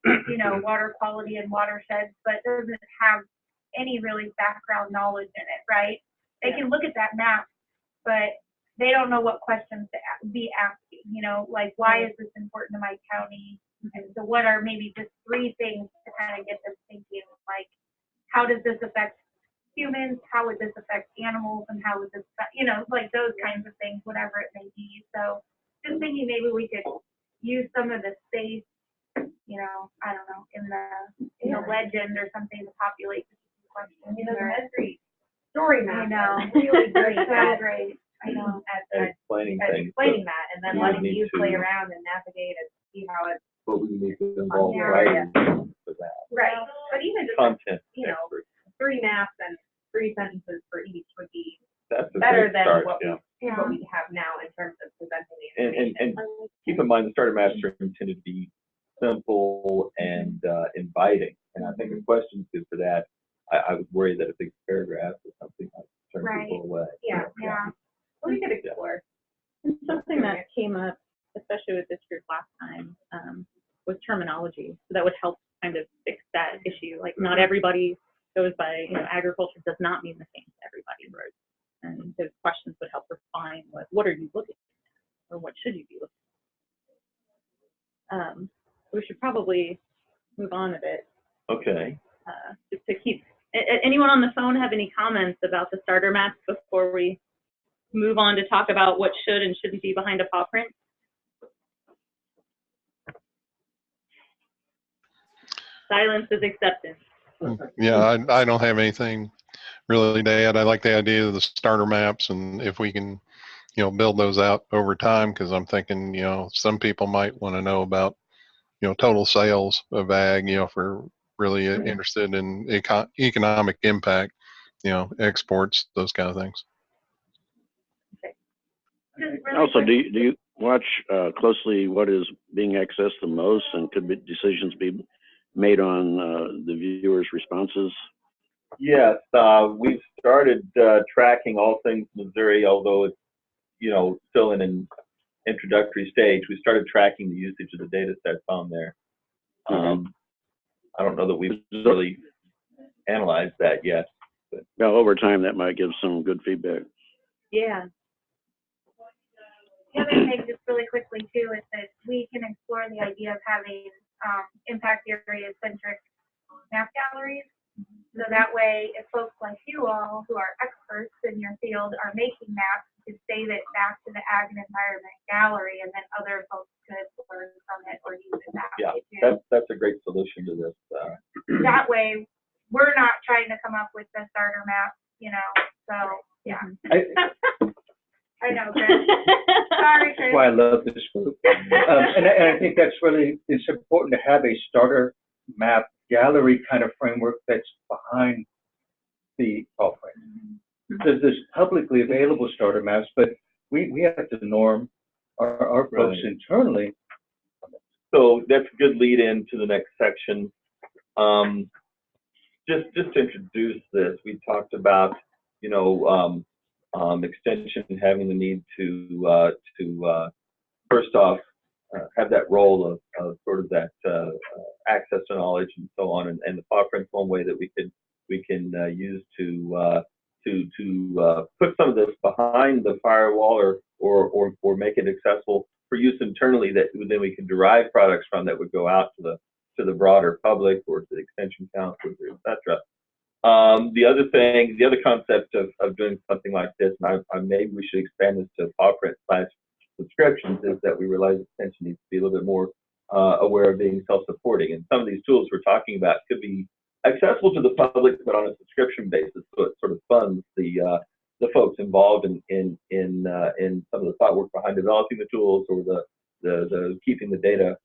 water quality and watersheds, but doesn't have any really background knowledge in it, right? They can look at that map, but they don't know what questions to be asking, like, why is this important to my county? And so what are maybe just 3 things to kind of get them thinking, like, how does this affect humans? How would this affect animals? And how would this, like those kinds of things, whatever it may be. So just thinking maybe we could use some of the space, I don't know, in the legend or something to populate the questions. That's great. Story map. I know, Really great. so great. I know. Explaining things. Explaining that, and then we letting need you play to- around and navigate and see how it's But we need to involve Yeah. writing for that. right. But even just Content. 3 maps and 3 sentences for each would be That's a better great than start, what yeah. what we have now in terms of presenting the And information. keep in mind, the starter maps are intended to be simple and inviting. And I think the questions good for that. I would worry that a big paragraph or something might turn Right. people away. Yeah. Well, we could explore. And something that came up, especially with this group last time, was terminology. So that would help kind of fix that issue. Like, not everybody goes by, agriculture does not mean the same to everybody. Right. And those questions would help refine what are you looking at, or what should you be looking at. We should probably move on a bit. Okay. Just to keep, anyone on the phone have any comments about the starter maps before we move on to talk about what should and shouldn't be behind a paw print? Silence is acceptance. Yeah, I don't have anything really to add. I like the idea of the starter maps, and if we can, build those out over time, because I'm thinking, some people might want to know about, total sales of ag, if we're really interested in economic impact, exports, those kind of things. Also, do you watch closely what is being accessed the most, and could decisions be made on the viewers' responses Yes, we've started tracking all things Missouri, although it's, still in an introductory stage. We started tracking the usage of the data sets on there. I don't know that we've really analyzed that yet. But. Well, over time, that might give some good feedback. Yeah. The other thing, just really quickly too, is that we can explore the idea of having impact area centric map galleries. So that way, if folks like you all, who are experts in your field, are making maps, you could save it back to the Ag and Environment Gallery, and then other folks could learn from it or use it that way too. That's a great solution to this. That way, we're not trying to come up with the starter map, so, yeah. I know, Chris. Sorry, Chris. That's why I love this group. And I think that's really, it's important to have a starter map gallery kind of framework that's behind the offering. There's publicly available starter maps, but we have to norm our folks internally. So that's a good lead in to the next section. Just to introduce this, we talked about, extension having the need to first off have that role of sort of that access to knowledge and so on, and the paw print's one way that we can use to put some of this behind the firewall or make it accessible for use internally that then we can derive products from that would go out to the broader public or to the extension counselors, etc. The other concept of doing something like this, and maybe we should expand this to paw print subscriptions, is that we realize extension needs to be a little bit more aware of being self-supporting. And some of these tools we're talking about could be accessible to the public, but on a subscription basis, so it sort of funds the folks involved in some of the thought work behind developing the tools or the keeping the data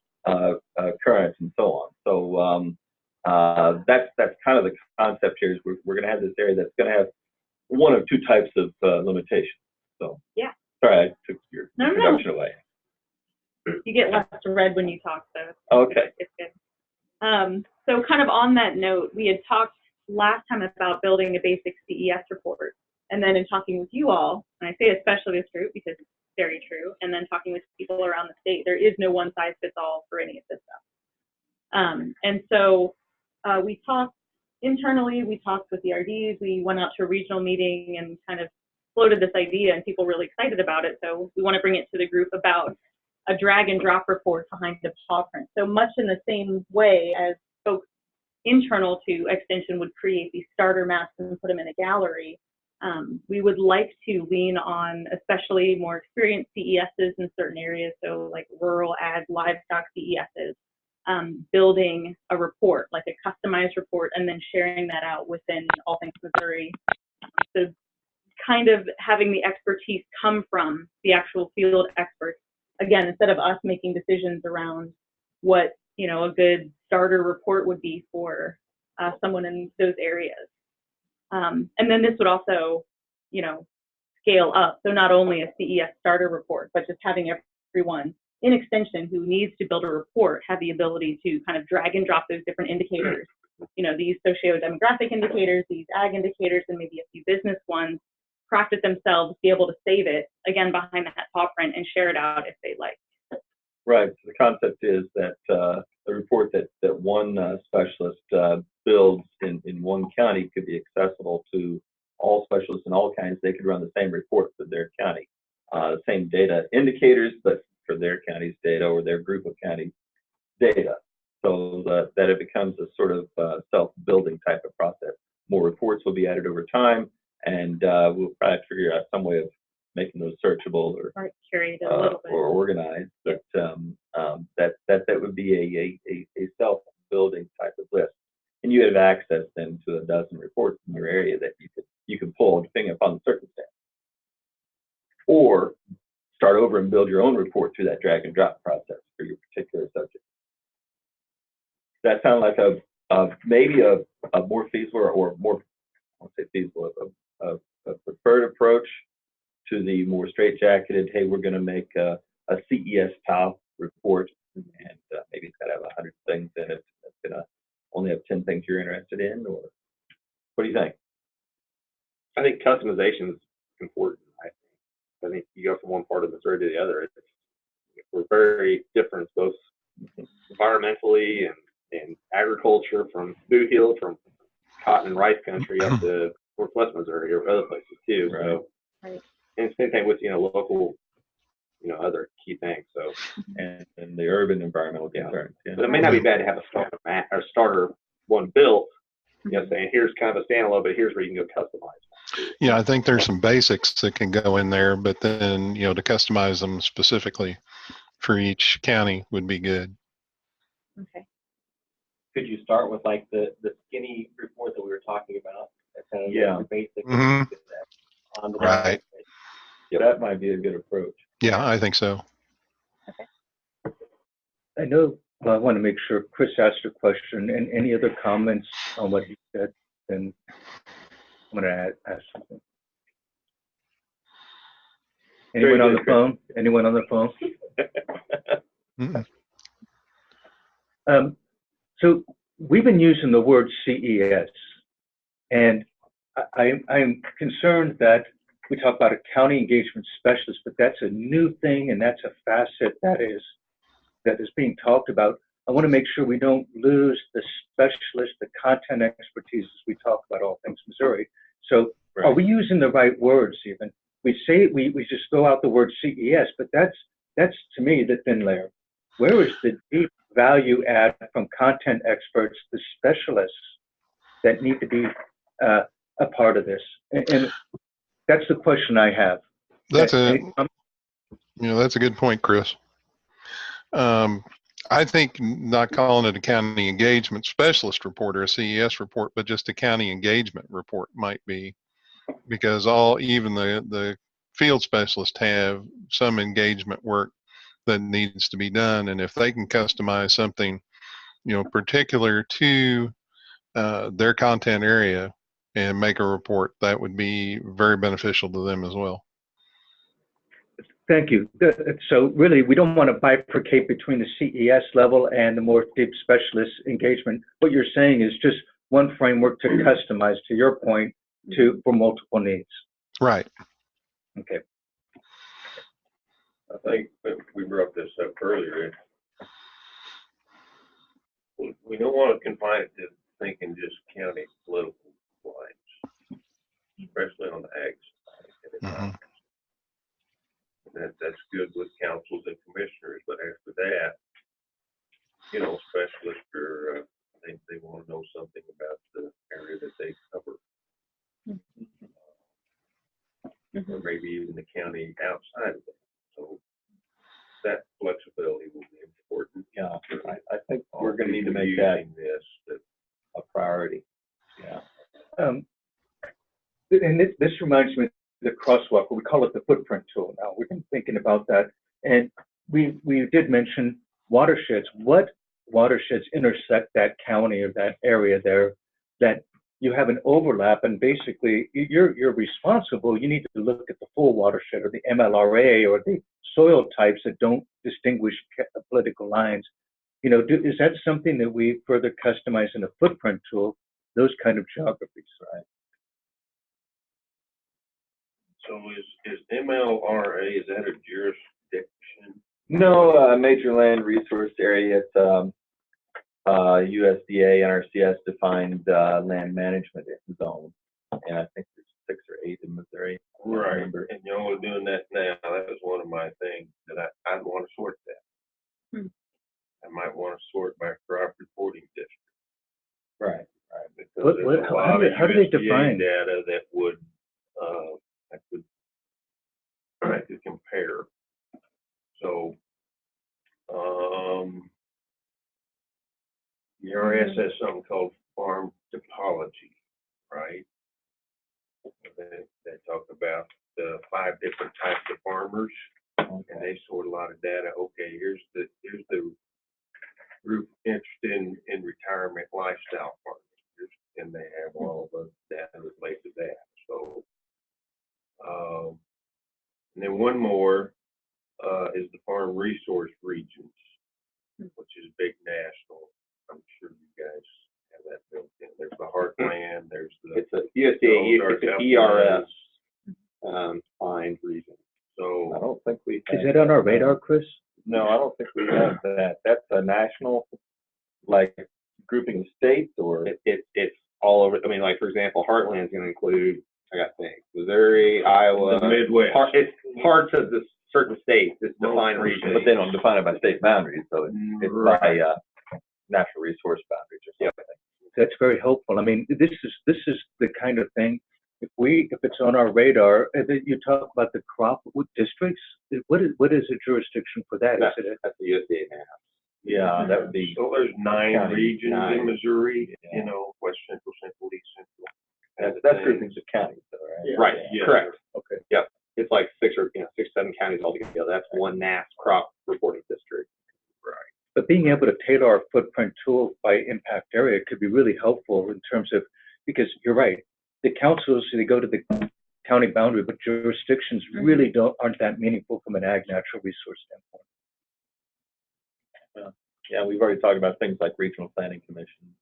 current and so on. So that's kind of the concept here. Is we're going to have this area that's going to have one of two types of limitations. So yeah. Sorry, I took your introduction away. You get less red when you talk, so okay. It's good. So kind of on that note, we had talked last time about building a basic CES report. And then in talking with you all, and I say especially this group because it's very true, and then talking with people around the state, there is no one size fits all for any of this stuff. And so we talked internally, we talked with the RDs, we went out to a regional meeting and kind of floated this idea, and people were really excited about it. So we want to bring it to the group about a drag and drop report behind the paw print. So much in the same way as folks internal to Extension would create these starter maps and put them in a gallery, we would like to lean on especially more experienced CESs in certain areas, so like rural ag, livestock CESs, building a report, like a customized report, and then sharing that out within All Things Missouri. So kind of having the expertise come from the actual field experts. Again, instead of us making decisions around what, a good starter report would be for someone in those areas. And then this would also, scale up. So not only a CES starter report, but just having everyone in Extension who needs to build a report have the ability to kind of drag and drop those different indicators, these socio-demographic indicators, these ag indicators, and maybe a few business ones, craft it themselves, be able to save it, again, behind that paw print and share it out if they like. Right. So the concept is that the report that one specialist builds in one county could be accessible to all specialists in all counties. They could run the same report for their county, same data indicators, but for their county's data or their group of counties' data, so that it becomes a sort of self-building type of process. More reports will be added over time, and we'll probably figure out some way of making those searchable or curated a little bit. or organized. But that would be a self-building type of list, and you have access then to a dozen reports in your area that you can pull depending upon the circumstance, or start over and build your own report through that drag and drop process for your particular subject. That sounds like maybe a more feasible or more, I won't say feasible, a preferred approach to the more straitjacketed, hey, we're going to make a CES style report, and maybe it's got to have 100 things in it. It's going to only have 10 things you're interested in, or What do you think? I think customization is important. I think you go from one part of Missouri to the other. We're very different, both environmentally and agriculture, from Boot Hill, from cotton and rice country up to Northwest Missouri or other places too. So, and same thing with local, other key things. So, and the urban environmental concerns. Yeah. But it may not be bad to have a starter one built. Saying here's kind of a standalone, but here's where you can go customize. Yeah, I think there's some basics that can go in there, but then, to customize them specifically for each county would be good. Okay. Could you start with like the skinny report that we were talking about? That's kind of Yeah. your basic. On the Right. Yeah, that might be a good approach. Yeah, I think so. I know, well, I want to make sure Chris asked a question, and any other comments on what he said, then I'm going to ask something. Anyone on the phone? Anyone on the phone? So we've been using the word CES, and I'm concerned that we talk about a county engagement specialist, but that's a new thing, and that's a facet that is being talked about. I want to make sure we don't lose the specialist, the content expertise as we talk about all things Missouri. So are we using the right words even? We say we just throw out the word CES, but that's to me the thin layer. Where is the deep value add from content experts, the specialists that need to be a part of this? And that's the question I have. That's that's a good point, Chris. I think not calling it a county engagement specialist report or a CES report, but just a county engagement report might be, because even the field specialists have some engagement work that needs to be done, and if they can customize something, particular to their content area and make a report, that would be very beneficial to them as well. Thank you. So really, we don't want to bifurcate between the CES level and the more deep specialist engagement. What you're saying is just one framework to customize, to your point, for multiple needs. Right. Okay. I think we brought this up earlier. We don't want to confine it to thinking just county political lines, especially on the ag side. That's good with councils and commissioners, but after that, specialists are, I think they want to know something about the area that they cover. Or maybe even the county outside of it. So that flexibility will be important. Yeah, I think we're going to need to make that a priority. Yeah. And this reminds me of the crosswalk, we call it the footprint tool now. We've been thinking about that. And we did mention watersheds. What watersheds intersect that county or that area there that you have an overlap, and basically you're responsible. You need to look at the full watershed or the MLRA or the soil types that don't distinguish political lines. Is that something that we further customize in a footprint tool, those kind of geographies, right? So is MLRA, is that a jurisdiction? No, major land resource area. It's USDA NRCS defined land management zone, and I think there's 6 or 8 in Missouri. Right, and we're doing that now. That was one of my things that I'd want to sort that. I might want to sort by crop reporting district. Right. Because there's a lot of how do they USDA define data that would I could compare. So the IRS has something called farm topology, right? They talk about the 5 different types of farmers, and they sort a lot of data. Okay, here's the group interested in retirement lifestyle farming, and they have all the data related to that. So, and then one more is the farm resource regions, which is big national. I'm sure you guys have that built in. There's the heartland, there's there's the. It's a USDA, it's an ERS, find region. So. I don't think we. Is it on our radar, Chris? No, I don't think we have that. That's a national, like, grouping of states, or? It's all over. I mean, like, for example, Heartland's going to include, I got things, Missouri, Iowa. The Midwest. It's parts of the certain states, it's defined region. But they don't define it by state boundaries, so it's by natural resource boundaries or something. That's very helpful. I mean, this is the kind of thing, if it's on our radar, and then you talk about the crop districts, what is a jurisdiction for that? That's the USDA map. Yeah, that would be. So there's 9 county. regions 9. in Missouri, Yeah. West Central, Central, East Central. That's groupings of counties, though, right? Right, Yeah. correct. Okay. Yep. It's like 6 or 7 counties all together. That's one NASS crop reporting district. But being able to tailor our footprint tool by impact area could be really helpful in terms of, because you're right, the councils, they go to the county boundary, but jurisdictions really aren't that meaningful from an ag natural resource standpoint. Yeah, we've already talked about things like regional planning commission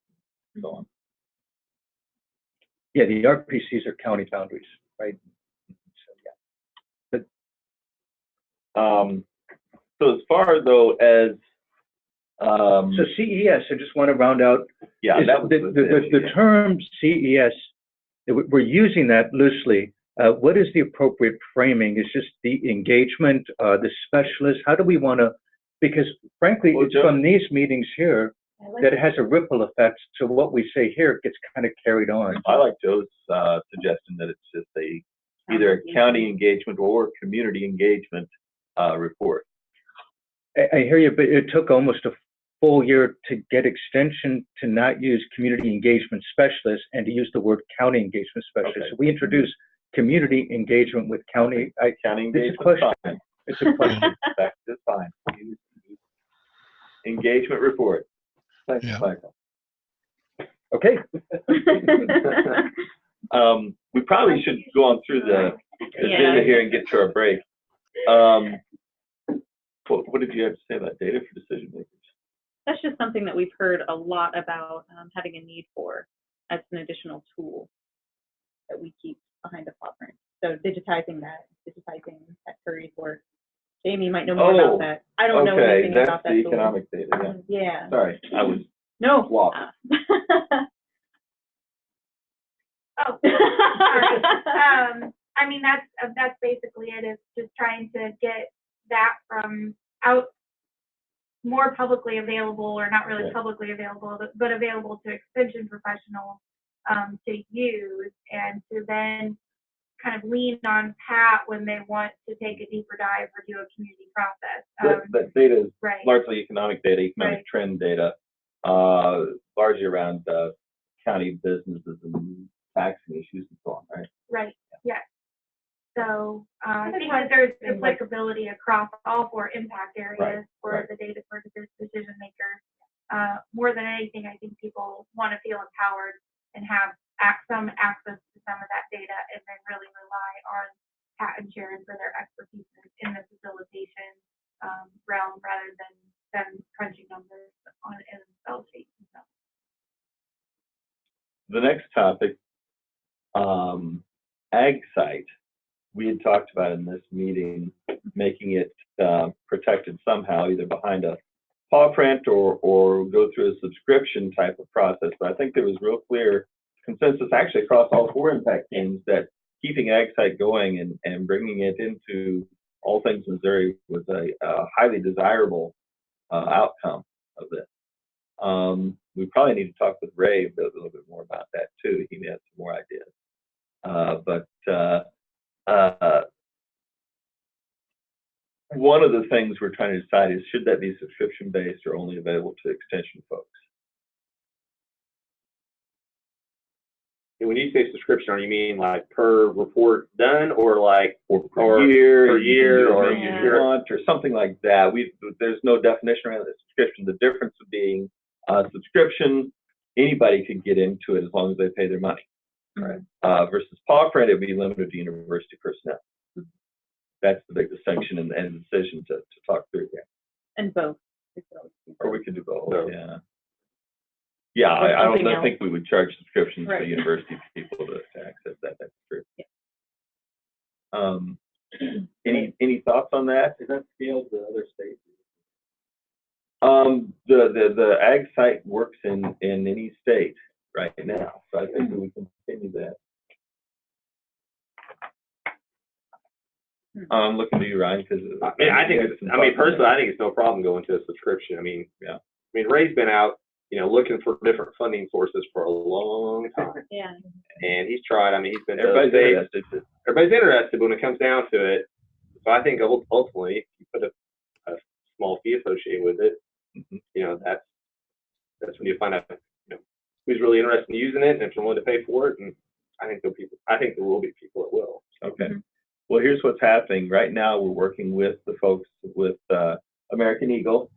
and so on. Yeah, the RPCs are county boundaries, right? So, yeah. So as far though as So CES, I just want to round out. Yeah, that was the term CES. We're using that loosely. What is the appropriate framing? Is just the engagement, the specialist? How do we want to? Because frankly, it's from these meetings here that it has a ripple effect. So what we say here gets kind of carried on. I like Joe's suggestion that it's just either a county engagement or community engagement report. I hear you, but it took almost a full year to get extension to not use community engagement specialist and to use the word county engagement specialist. Okay. So we introduced community engagement with county. County engagement. It's a question. Fine. It's a question. That's fine. Engagement report. Thanks, Michael. Okay. We probably should go on through the agenda here and get to our break. What did you have to say about data for decision makers? That's just something that we've heard a lot about having a need for as an additional tool that we keep behind the paw print. So digitizing that Curry's work. Jamie might know more about that. I don't know anything about that. Okay, that's the economic data. Yeah. Sorry, I was lost. Oh, sorry. I mean, that's basically it, is just trying to get that from out more publicly available, or not really publicly available, but available to extension professionals to use, and to then kind of lean on Pat when they want to take a deeper dive or do a community process. That data is right. largely economic data, economic trend data, largely around county businesses and taxing issues and so on, right? Right, yes. So I think that there's applicability across all 4 impact areas for the data for the decision makers. More than anything, I think people want to feel empowered and have some access to some of that data, and then really rely on Pat and Sharon for their expertise in the facilitation realm, rather than crunching numbers on in Excel sheets and stuff. The next topic, ag site. We had talked about in this meeting making it protected somehow, either behind a paw print or go through a subscription type of process. But I think there was real clear consensus actually across all 4 impact teams that keeping ag site going and bringing it into All Things Missouri was a highly desirable outcome of this. We probably need to talk with Ray a little bit more about that too. He may have some more ideas. One of the things we're trying to decide is, should that be subscription based or only available to extension folks? And when you say subscription, are you mean like per report done, or like per year, or month, or something like that? There's no definition around the subscription. The difference of being subscription, anybody could get into it as long as they pay their money, right? Versus paw print, it would be limited to university personnel. That's the big distinction and decision to talk through here. And both. Or we could do both. Yeah. Yeah, I don't think we would charge subscriptions to university people. Any thoughts on that? Is that scaled to other states? The ag site works in any state right now, so I think that we can continue that. I'm looking to you, Ryan, because personally, I think it's no problem going to a subscription. I mean, Ray's been out, looking for different funding sources for a long time. Yeah. And he's tried. I mean, he's been. Everybody's interested. Everybody's interested, but when it comes down to it, so I think ultimately, if you put a small fee associated with it, that's when you find out, who's really interested in using it and if they're willing to pay for it. And I think there will be people that will. Okay. Well, here's what's happening right now. We're working with the folks with American Eagle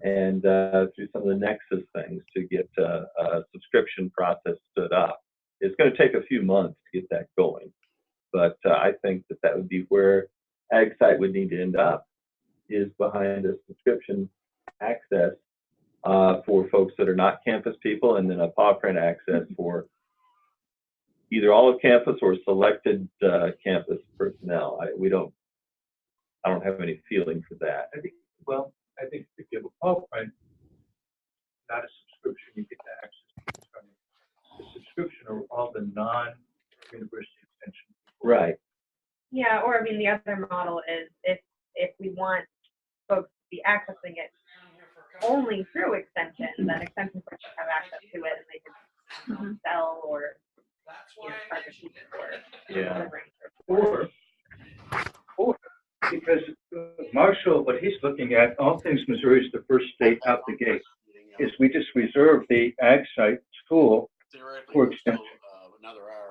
and through some of the Nexus things to get a subscription process stood up. It's going to take a few months to get that going, but I think that would be where AgSite would need to end up, is behind a subscription access for folks that are not campus people, and then a paw print access for either all of campus or selected campus personnel. I don't have any feeling for that. I think if you have a paw print, not a subscription, you get the access to it. The subscription are all the non-university extension. Right. Yeah, or I mean, the other model is if we want folks to be accessing it only through extension, then extension folks have access to it and they can sell or charge a fee for Or because Marshall, what he's looking at, All Things Missouri is the first state out the gate, is we just reserve the ag site tool for extension.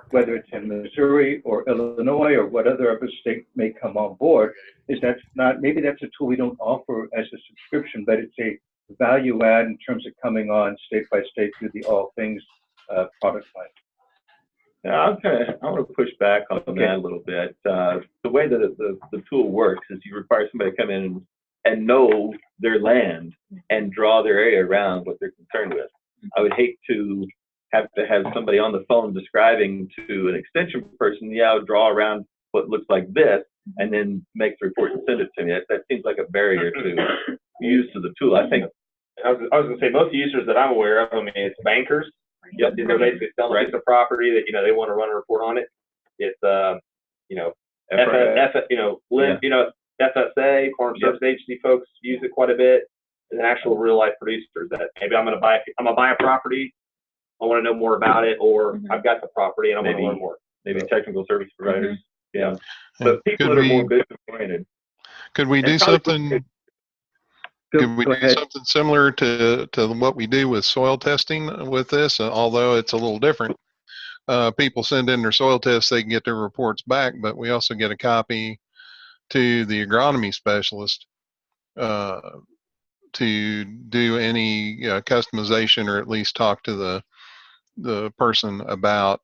Whether it's in Missouri or Illinois or what other state may come on board, maybe that's a tool we don't offer as a subscription, but it's a value add in terms of coming on state by state through the All Things product line. Yeah, I want to push back on that a little bit. The way that the tool works is you require somebody to come in and know their land and draw their area around what they're concerned with. I would hate to have somebody on the phone describing to an extension person, draw around what looks like this, and then make the report and send it to me. That seems like a barrier to use of the tool. I think. I was going to say, most users that I'm aware of, I mean, it's bankers. Yep. They're basically selling a piece of property that, they want to run a report on it. It's, FSA, Farm Service Agency folks use it quite a bit. And then actual real life producers that maybe I'm going to buy a property. I want to know more about it, or I've got the property and I want to learn more. Maybe technical service providers. Yeah. But people that are more business oriented. Could we do something? Could we do something similar to what we do with soil testing with this? Although it's a little different. People send in their soil tests, they can get their reports back, but we also get a copy to the agronomy specialist to do any customization, or at least talk to the person about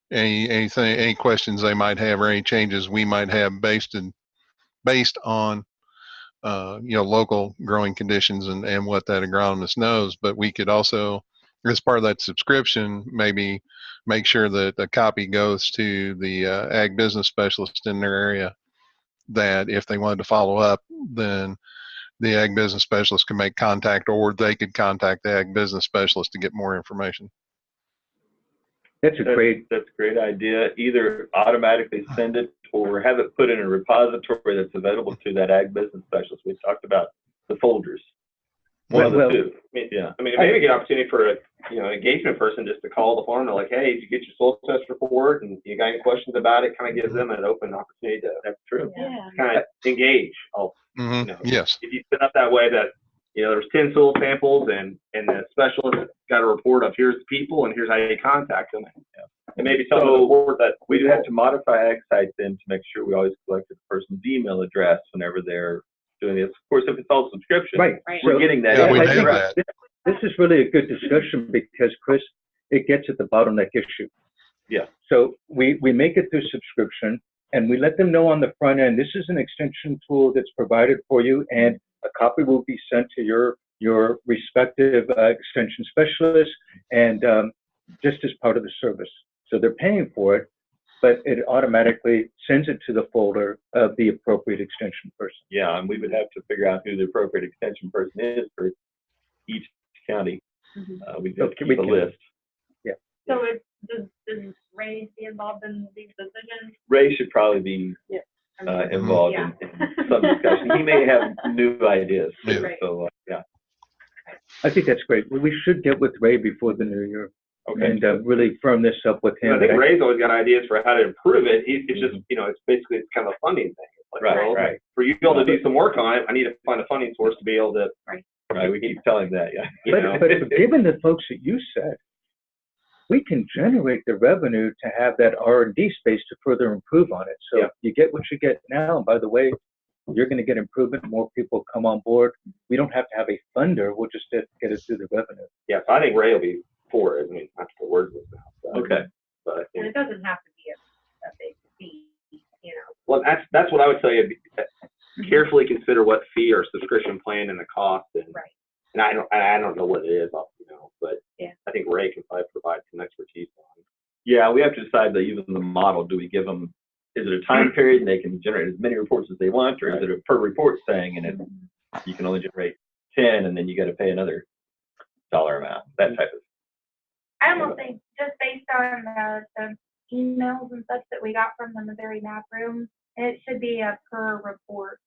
any questions they might have, or any changes we might have based on local growing conditions and what that agronomist knows. But we could also, as part of that subscription, maybe make sure that a copy goes to the ag business specialist in their area, that if they wanted to follow up, then the ag business specialist can make contact, or they could contact the ag business specialist to get more information. That's a great idea. Either automatically send it or have it put in a repository that's available to that ag business specialist. We talked about the folders. One of the two. I mean, it may be a good opportunity for an engagement person just to call the farm and like, hey, did you get your soil test report? And you got any questions about it? Kind of gives them an open opportunity to. That's true. Kind of engage. Yes. If you set up that way that there's 10 soil samples and the specialist got a report of here's the people and here's how you contact them. And maybe tell them the report that we'd have to modify AgSite then to make sure we always collected the person's email address whenever they're doing this. Of course, if it's all subscription, we're getting that. Yeah, we do that. This is really a good discussion because, Chris, it gets at the bottleneck issue. Yeah. So we make it through subscription, and we let them know on the front end, this is an extension tool that's provided for you, and a copy will be sent to your respective extension specialist, and just as part of the service. So they're paying for it, but it automatically sends it to the folder of the appropriate extension person. Yeah, and we would have to figure out who the appropriate extension person is for each county. We have to keep a list. Yeah. So does Ray be involved in these decisions? Ray should probably be involved in some discussion. He may have new ideas too. Right. So yeah. I think that's great. We should get with Ray before the new year. Okay. And really firm this up with him. I think Ray's always got ideas for how to improve it. It's just, it's basically, it's kind of a funding thing. It's like, well, for you to be able to do some work on it, I need to find a funding source to be able to. Right, we keep telling that, yeah. But given the folks that you said, we can generate the revenue to have that R&D space to further improve on it. So you get what you get now. And by the way, you're going to get improvement. More people come on board. We don't have to have a funder. We'll just get it through the revenue. Yeah, so I think Ray will be for it. I mean, not to put words in his mouth. Okay. But And it doesn't have to be a big fee, well, that's what I would tell you. Carefully consider what fee or subscription plan and the cost, and I don't know what it is, but I think Ray can probably provide some expertise on. Yeah, we have to decide that even the model. Do we give them? Is it a time period and they can generate as many reports as they want, or is it a per report thing and you can only generate 10 and then you got to pay another dollar amount? That type of. I almost think just based on the emails and such that we got from the Missouri map room, it should be a per report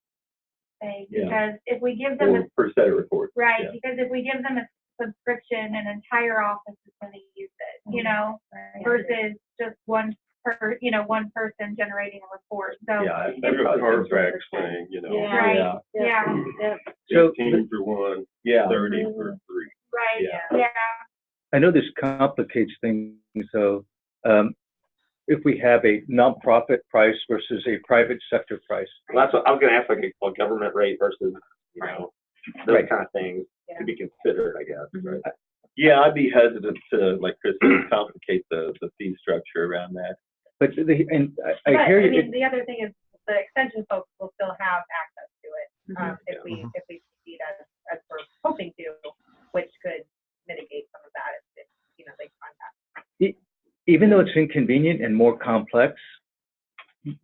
thing, because if we give them per set of reports. Right, because if we give them a subscription, an entire office is going to use it, versus just one person generating a report. So That's a contract thing, Right. So 15 for one, 30 for three. Right. Yeah. I know this complicates things, though. If we have a nonprofit price versus a private sector price. Well, that's what I was going to ask, like a government rate versus, those kind of things to be considered, I guess. Right. Yeah, I'd be hesitant to, like Chris said, complicate the fee structure around that. But I hear you. I mean, the other thing is the extension folks will still have access to it if we proceed as we're hoping to, which could mitigate some of that if they contact. Even though it's inconvenient and more complex,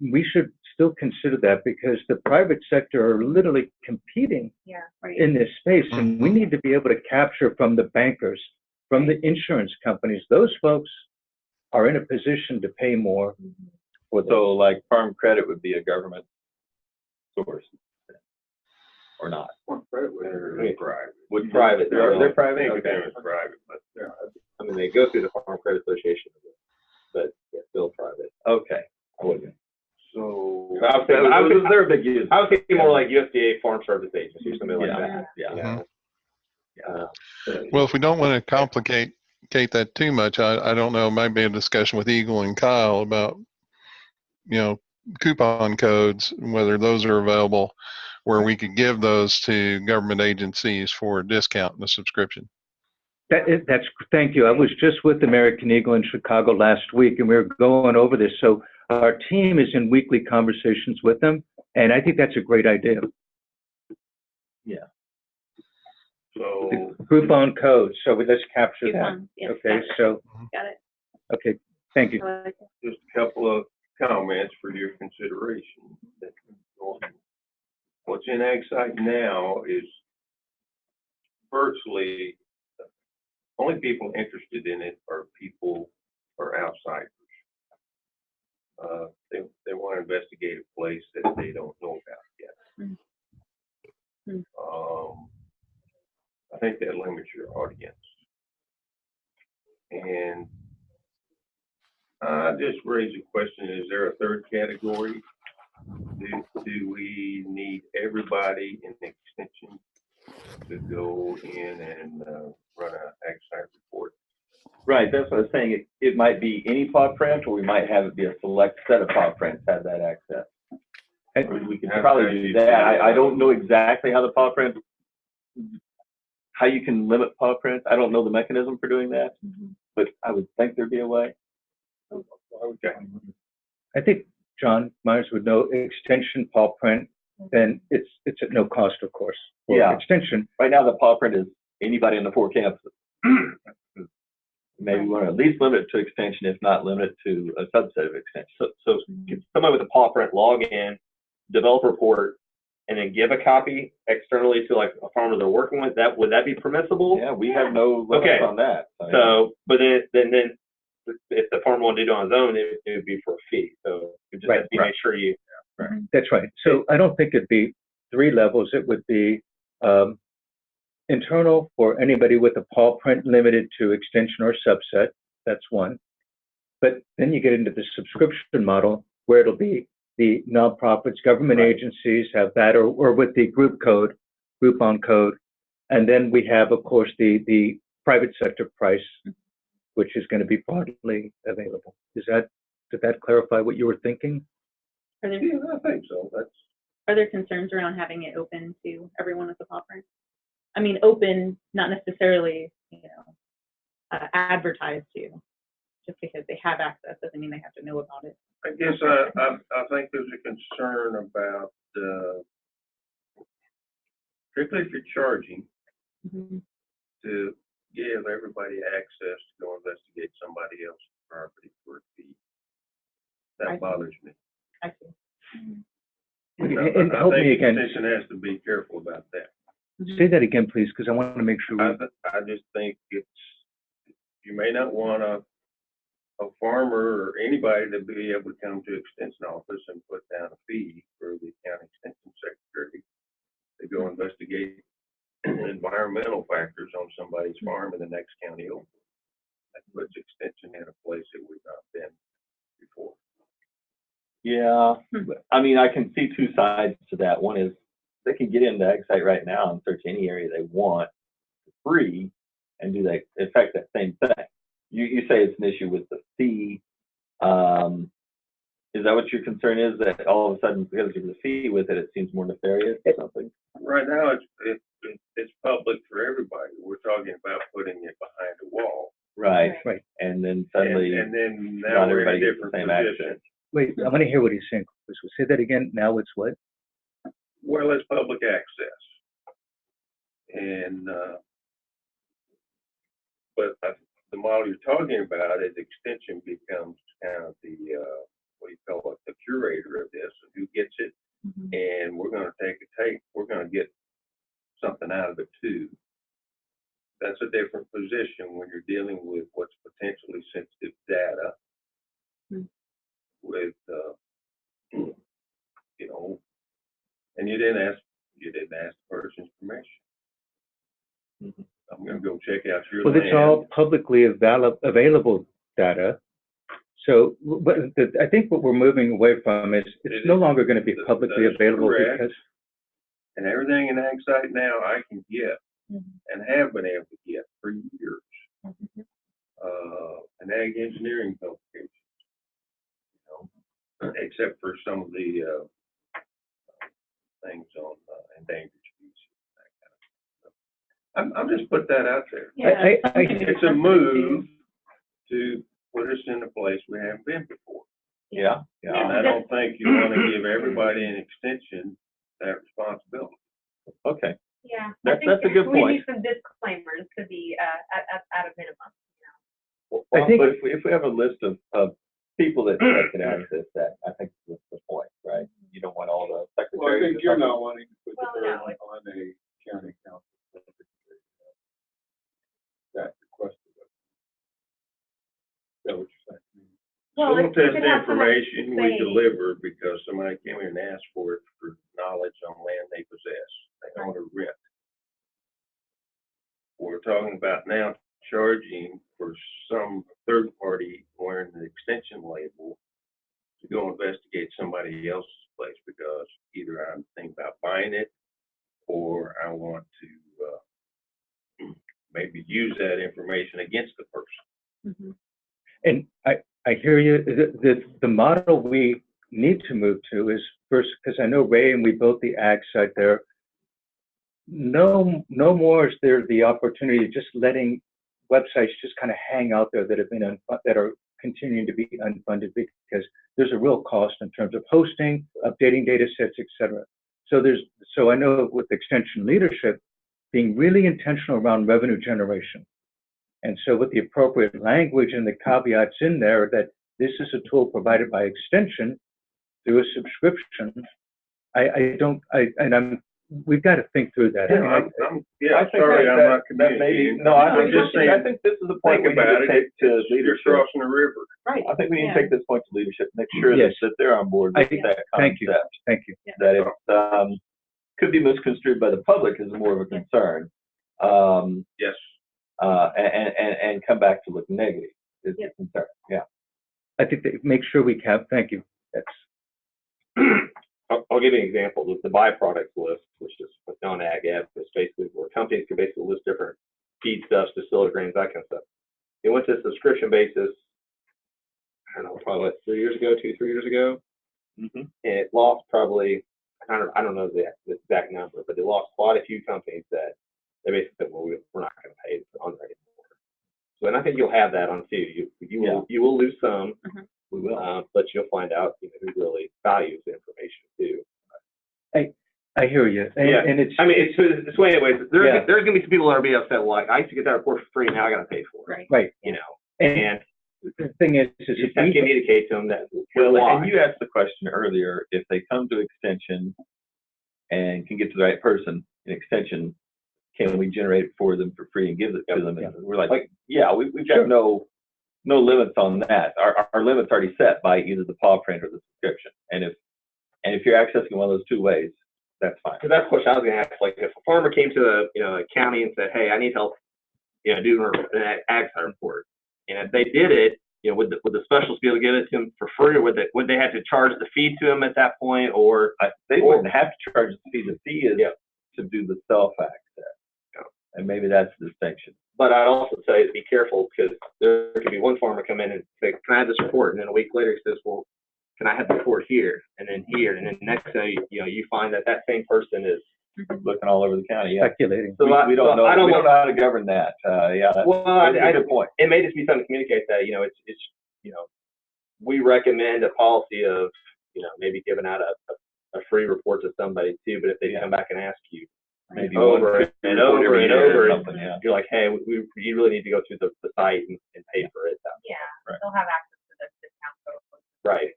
we should still consider that, because the private sector are literally competing in this space, and we need to be able to capture from the bankers, from the insurance companies. Those folks are in a position to pay more for them. So like Farm Credit would be a government source, or not? Farm Credit would private. Would private? They're private. I think Okay. it's private, but I mean, they go through the Farm Credit Association, but still private. Okay, I wouldn't. So they're a big user. I was thinking more like USDA Farm Service Agency or something like that. Yeah. Well, if we don't want to complicate that too much, I don't know, maybe a discussion with Eagle and Kyle about, coupon codes, whether those are available, where we could give those to government agencies for a discount in the subscription. Thank you. I was just with American Eagle in Chicago last week, and we were going over this. So our team is in weekly conversations with them, and I think that's a great idea. Yeah. So Coupon codes. So let's capture Coupons, that. yes, Okay. So. Got it. Okay. Thank you. just a couple of comments for your consideration. What's in AgSite now is virtually only people interested in it are outsiders. They want to investigate a place that they don't know about yet. I think that limits your audience. And I just raise a question: is there a third category? Do we need everybody in the extension to go in and run an AgSite report? Right, that's what I was saying. It might be any paw print, or we might have it be a select set of paw prints have that access. We can probably do that. I don't know exactly how the paw print, how you can limit paw prints. I don't know the mechanism for doing that, but I would think there'd be a way. Okay. I think John Myers would know extension paw print, then it's at no cost, of course. For extension. Right now, the paw print is anybody in the 4 campuses. maybe we want to at least limit it to extension, if not limit it to a subset of extension. So get somebody with a paw print log in, develop a report, and then give a copy externally to like a farmer they're working with. Would that be permissible? Yeah, we have no limits on that. So, but then if the farmer wanted to do it on his own, it would be for a fee. So you just have to make sure you. That's right. So I don't think it'd be 3 levels. It would be internal for anybody with a paw print limited to extension or subset. That's one. But then you get into the subscription model where it'll be the nonprofits, government agencies have that, or with the Groupon code. And then we have, of course, the private sector price, which is going to be broadly available. Did that clarify what you were thinking? Yeah, I think so. Are there concerns around having it open to everyone with a paw print? I mean, open, not necessarily, advertised to. Just because they have access doesn't mean they have to know about it. I guess I think there's a concern about, particularly if you're charging, to give everybody access to go investigate somebody else's property for a fee. That bothers me. I see. And I help think me again. Extension has to be careful about that. Say that again, please, because I want to make sure. I just think you may not want a farmer or anybody to be able to come to Extension office and put down a fee for the county extension secretary to go investigate environmental factors on somebody's farm in the next county over. That puts Extension in a place that we've not been before. Yeah, I mean, I can see 2 sides to that. One is they can get into AgSite right now and search any area they want for free and do that, in fact, that same thing. You say it's an issue with the fee. Is that what your concern is, that all of a sudden, because there's a fee with it, it seems more nefarious or something? Right now, it's public for everybody. We're talking about putting it behind a wall. Right. And then suddenly, and then now not we're in everybody a gets the different same position. access. Wait, I want to hear what he's saying. So say that again. Now it's what? Well, it's public access. And, but the model you're talking about is Extension becomes kind of the, what do you call it, the curator of this, and who gets it. And we're going to we're going to get something out of it too. That's a different position when you're dealing with what's potentially sensitive data with, and you didn't ask the person's permission. I'm going to go check out your Well, land. it's all publicly available data. So I think what we're moving away from is it's no longer going to be publicly available because. And everything in AgSite now I can get and have been able to get for years. And Ag engineering publications, except for some of the things on endangered species. I'm just put that out there. It's a move to put us in a place we haven't been before. Yeah. And I don't think you want to give everybody an extension that responsibility. Okay. Yeah. That's a good We point. need some disclaimers to be at a minimum. Well, but if we have a list of people that can access that, I think that's the point, right? You don't want all the secretaries. Well, I think or you're something. not wanting to put the burden on a county council that requested it. Is that what you're saying? Well, full test information we deliver because somebody came in and asked for it for knowledge on land they possess. They own or rent. We're talking about now charging for some third party wearing the extension label to go investigate somebody else's place because either I'm thinking about buying it or I want to maybe use that information against the person. And I hear you. The model we need to move to is first, because I know Ray and we built the AgSite there. No more is there the opportunity of just letting websites just kind of hang out there that have been that are continuing to be unfunded because there's a real cost in terms of hosting, updating data sets, et cetera. So I know with Extension leadership being really intentional around revenue generation And so with the appropriate language and the caveats in there that this is a tool provided by extension through a subscription, we've got to think through that. Yeah, I think sorry, I'm that- not that maybe, communicating. no, I I'm just saying, I think this is the point we think need about to it. take to You're leadership. crossing a river. Right. I think we need Yeah. to take this point to leadership, make sure Yes. that they're on board with that Thank you. concept. Thank you. That it could be misconstrued by the public as more of a concern. Yes. And come back to look negative is the concern. Yeah. I think that make sure we have. Thank you. That's I'll give you an example. The byproducts list, which is with non-ag ed, is basically where companies can basically list different feedstuffs, distillers, grains, that kind of stuff. It went to a subscription basis, I don't know, probably what, 3 years ago, 2-3 years ago. Mm-hmm. And it lost probably, I don't know the exact number, but it lost quite a few companies that they basically said, well, we're not going to pay on that anymore. So, and I think you'll have that on too. You will lose some. We will. But you'll find out who really values the information too. I hear you. And it's. I mean, it's way anyways. There's going to be some people that are being upset. Well, like I used to get that report for free, now I got to pay for it. Right. You know. And the thing is you if have we to communicate to them that. Well, why. and you asked the question earlier, if they come to extension and can get to the right person in extension, can we generate it for them for free and give it to them? And we're like, we've got no limits on that. Our limit's already set by either the paw print or the subscription. And if you're accessing one of those two ways, that's fine. Because that's the question I was going to ask. Like, if a farmer came to a county and said, "Hey, I need help, doing an ag site report," and if they did it, would the specialists be able to give it to them for free, or would they have to charge the fee to them at that point, or they wouldn't have to charge the fee. The fee is to do the self-access, and maybe that's the distinction. But I'd also tell you to be careful, because there could be one farmer come in and say, "Can I have this report?" And then a week later he says, "Well, can I have the report here and then here?" And then next thing you find that same person is looking all over the county. Speculating. So we don't know. We don't know how to govern that. That's a good point. It may just be something to communicate that it's we recommend a policy of maybe giving out a free report to somebody too. But if they come back and ask you, maybe over and over and over, you're like, hey, you really need to go through the site and pay for it. They'll have access to the discount code. Right.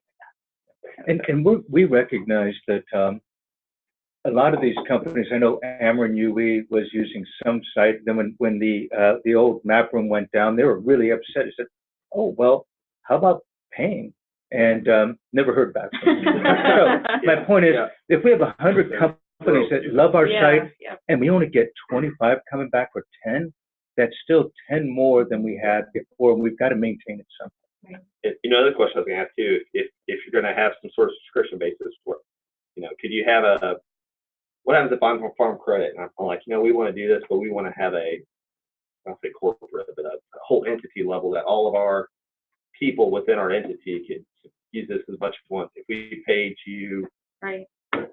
And we recognize that a lot of these companies, I know Ameren UE was using some site. Then when the old map room went down, they were really upset. They said, "Oh well, how about paying?" And never heard back from them. So my point is, if we have 100 companies that love our site and we only get 25 coming back for 10, that's still 10 more than we had before. And we've got to maintain it somehow. Another question I was going to ask too, if you're going to have some sort of subscription basis, could you have what happens if I'm from Farm Credit and I'm like, we want to do this, but we want to have I'll say corporate, but a whole entity level that all of our people within our entity could use this as much as we want. If we paid you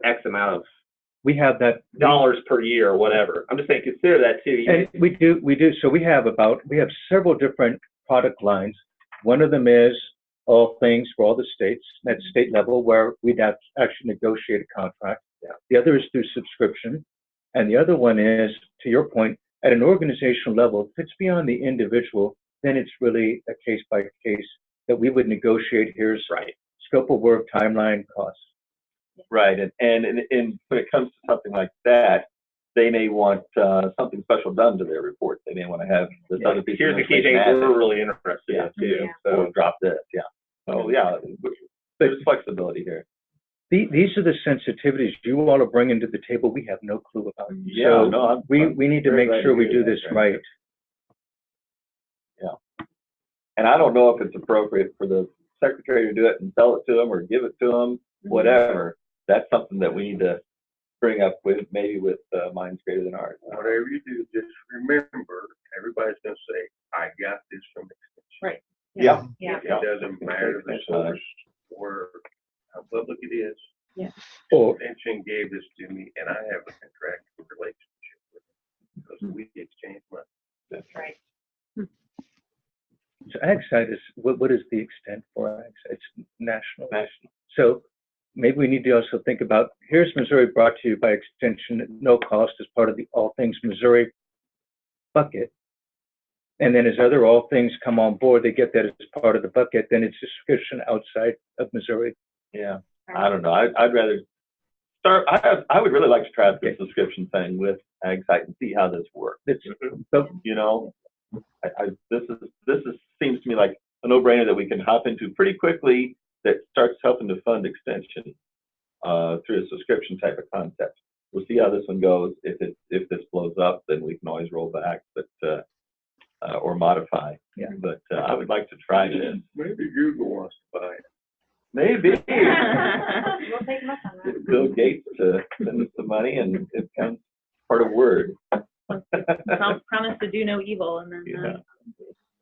X amount of we have that dollars per year or whatever. I'm just saying, consider that too. And we do. So we have several different product lines. One of them is all things for all the states at state level, where we'd have to actually negotiate a contract. The other is through subscription. And the other one is, to your point, at an organizational level. If it's beyond the individual, then it's really a case by case that we would negotiate. Here's scope of work, timeline, costs. Right. And when it comes to something like that, they may want something special done to their report. They may want to have this other piece Here's of the key thing information we're added. really interested in too. Or So drop this. So there's flexibility here. These are the sensitivities you all are bringing to the table we have no clue about. Yeah, So we need to very make glad sure to we hear do that, this Trent. right. And I don't know if it's appropriate for the secretary to do it and sell it to them or give it to them, whatever. That's something that we need to bring up with minds greater than ours. Whatever you do, just remember, everybody's going to say, "I got this from extension." Right. Yeah. It doesn't matter the source or how public it is. Yeah. Extension gave this to me, and I have a contractual relationship with them because we exchange money. That's right. So ag site is, what is the extent for ag site? It's national. So maybe we need to also think about, here's Missouri brought to you by extension at no cost as part of the All Things Missouri bucket. And then as other all things come on board, they get that as part of the bucket, then it's a subscription outside of Missouri. Yeah, I don't know. I'd rather start. I would really like to try the subscription thing with AgSite and see how this works. You know, this seems to me like a no-brainer that we can hop into pretty quickly. That starts helping to fund extension through a subscription type of concept. We'll see how this one goes. If this blows up, then we can always roll back, but or modify. Yeah. But I would like to try this. Maybe Google wants to buy it. Maybe. We'll take them up on that. Bill Gates to send us some money, and it becomes part of Word. Promise to do no evil, and then Yeah.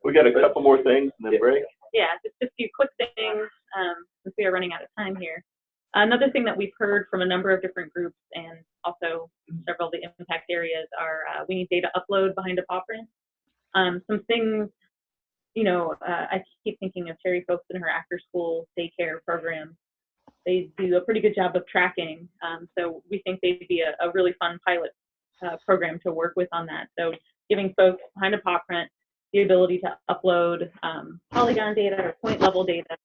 We got a couple more things and then break. yeah, just a few quick things since we are running out of time here. Another thing that we've heard from a number of different groups and also several of the impact areas are we need data upload behind a paw print. Some things, you know, I keep thinking of Terry folks in her after school daycare program. They do a pretty good job of tracking. So we think they'd be a really fun pilot program to work with on that. So giving folks behind a paw print the ability to upload polygon data or point level data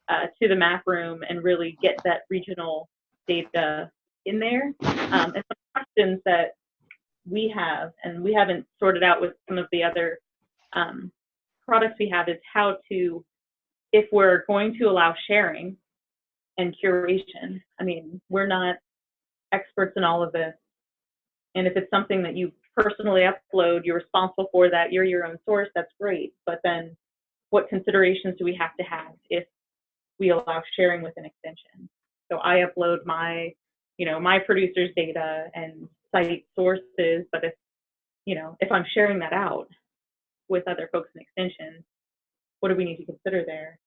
to the map room and really get that regional data in there. And some questions that we have, and we haven't sorted out with some of the other products we have, is how to, if we're going to allow sharing and curation, I mean, we're not experts in all of this. And if it's something that you personally upload, you're responsible for that, you're your own source, that's great. But then what considerations do we have to have if we allow sharing with an extension? So I upload my, you know, my producer's data and cite sources, but if, you know, if I'm sharing that out with other folks in extension, what do we need to consider there?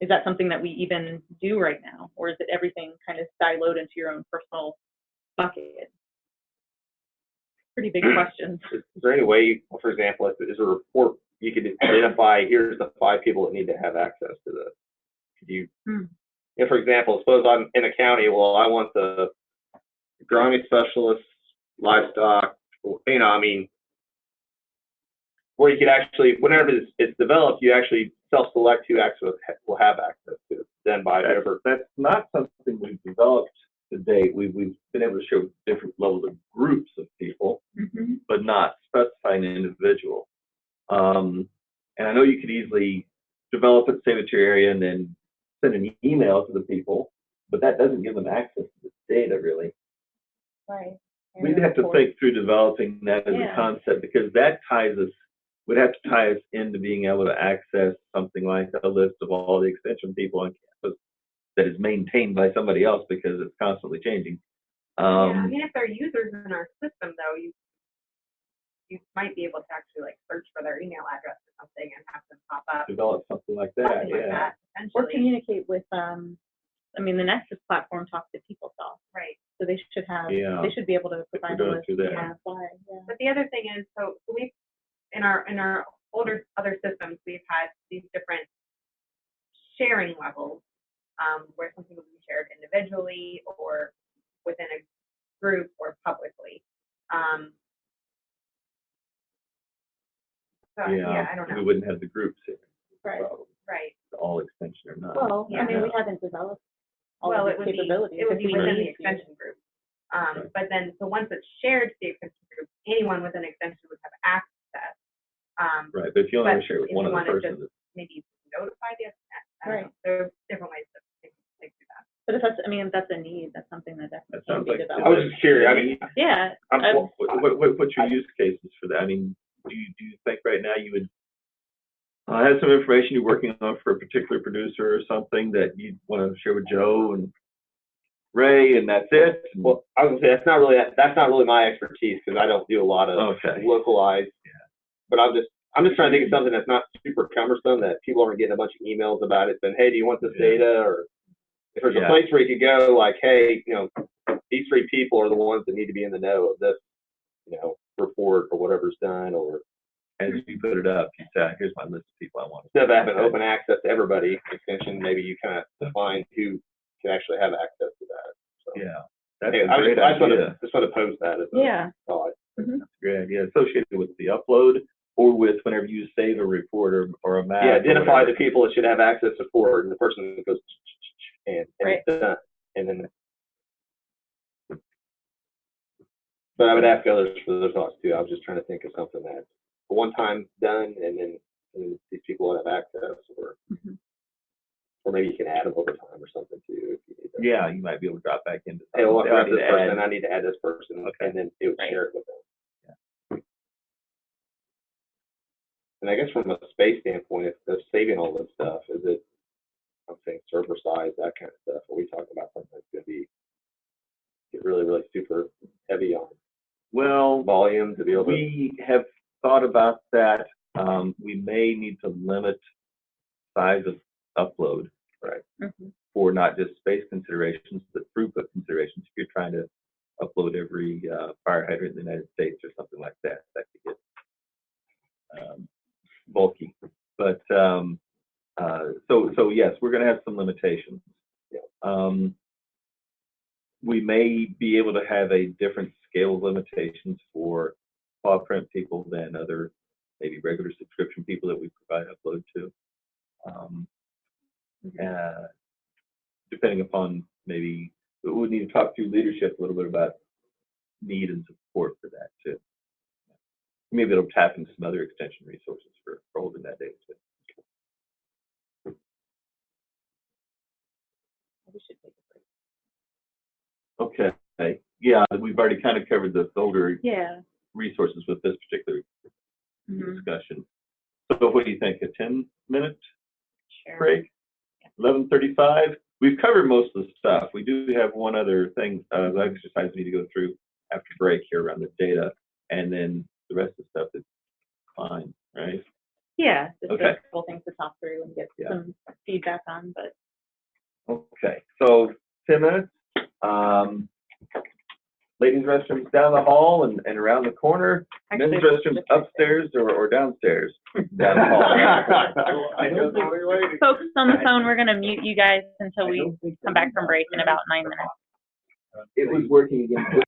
Is that something that we even do right now? Or is it everything kind of siloed into your own personal bucket? Pretty big questions. Is there any way, for example, if there's a report, you could identify, here's the 5 people that need to have access to this? Could you, if, for example, suppose I'm in a county, well, I want the agronomy specialist, livestock, you know, I mean, where you could actually, whenever it's developed, you actually self-select who actually will have access to it, then by whatever. That's not something we've developed to date. We've been able to show different levels of groups of people, but not specifying an individual. And I know you could easily develop it, save it to your area, and then send an email to the people, but that doesn't give them access to the data, really. Right. We'd have to think through developing that as a concept, because that would have to tie us into being able to access something like a list of all the extension people on campus that is maintained by somebody else because it's constantly changing. Yeah, I mean, if they're users in our system, though, you might be able to actually like search for their email address or something and have them pop up. Develop something like that, Something like that, Or essentially. communicate with, I mean, the Nexus platform talks to PeopleSoft. Right. So they should have, Yeah. they should be able to provide We're a going list. through there. Yeah, why, yeah. But the other thing is, so we, in our other systems, we've had these different sharing levels, where something will be shared individually or within a group or publicly. So, yeah, I don't know. We wouldn't have the groups here. Right. Right. All extension or not. Well, I mean, we haven't developed all Well, of it the would be, capabilities. it would if be we within the need to. extension group. But then, so once it's shared to the extension group, anyone within extension would have access. Right, but if you only But share with if one you other wanna person, just maybe notify the other, I don't Right. know. There are different ways to think through that. But if that's, I mean, if that's a need, that's something that definitely can sounds be like- developed. I was just curious. I mean, Yeah. what's your use cases for that? I mean, do you think right now you would have some information you're working on for a particular producer or something that you'd want to share with Joe and Ray, and that's it? Well, I was gonna say that's not really my expertise because I don't do a lot of localized. Yeah. But I'm just trying to think of something that's not super cumbersome that people aren't getting a bunch of emails about it. Saying, hey, do you want this data? Or if there's a place where you could go, like, hey, you know, these 3 people are the ones that need to be in the know of this, you know, report or whatever's done. Or as you put it up, you say, here's my list of people I want. Instead of having open access to everybody, extension, maybe you kind of define who can actually have access to that. So, yeah, that's anyway, a great idea. just want to pose that as a thought. That's a great idea. Associated with the upload, or with whenever you save a report or a map. Yeah, or identify whatever. the people that should have access to forward, and the person goes and Right. it's done. And then, but I would ask others for those thoughts too. I was just trying to think of something that one time done, and then these people would have access, or maybe you can add them over time or something too. If you need to. Yeah, you might be able to drop back into. Hey, well, something. I have I need this to person, add- I need to add this person, Okay. and then it would share it with them. And I guess from a space standpoint, if they're saving all this stuff, is it, I'm saying server size, that kind of stuff? Are we talking about something that's going to be get really, really super heavy on Well, volume to be able to? we have thought about that. We may need to limit size of upload, right, for not just space considerations, but throughput considerations. If you're trying to upload every fire hydrant in the United States or something like that, that could get bulky. But so yes, we're going to have some limitations. We may be able to have a different scale of limitations for paw print people than other maybe regular subscription people that we provide upload to. Depending upon maybe, we would need to talk through leadership a little bit about need and support for that too. Maybe it'll tap into some other extension resources for holding that data too. Okay. Yeah, we've already kind of covered the older resources with this particular discussion. So what do you think? A 10-minute break? 11:35. We've covered most of the stuff. We do have one other thing, exercise we need to go through after break here around the data, and then the rest of the stuff is fine, right? Yeah, just Okay. a couple things to talk through and get some feedback on, but. Okay, so 10 minutes. Ladies' restrooms down the hall and around the corner. Actually, Men's restrooms upstairs or downstairs? Down the hall. Folks on the phone, we're gonna mute you guys until we come back from break in about 9 minutes. It was working again.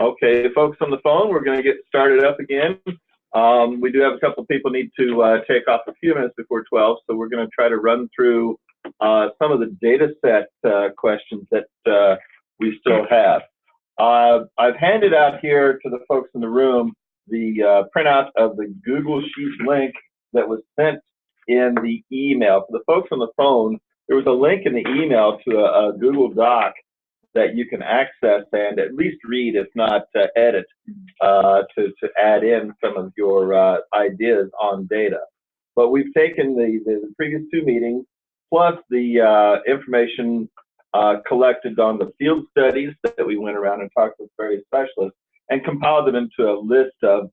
Okay, folks on the phone, we're going to get started up again. We do have a couple of people need to take off a few minutes before 12, so we're going to try to run through some of the data set questions that we still have. I've handed out here to the folks in the room the printout of the Google Sheets link that was sent in the email. For the folks on the phone, there was a link in the email to a Google Doc that you can access and at least read, if not edit, to add in some of your ideas on data. But we've taken the previous two meetings, plus the information collected on the field studies that we went around and talked with various specialists, and compiled them into a list of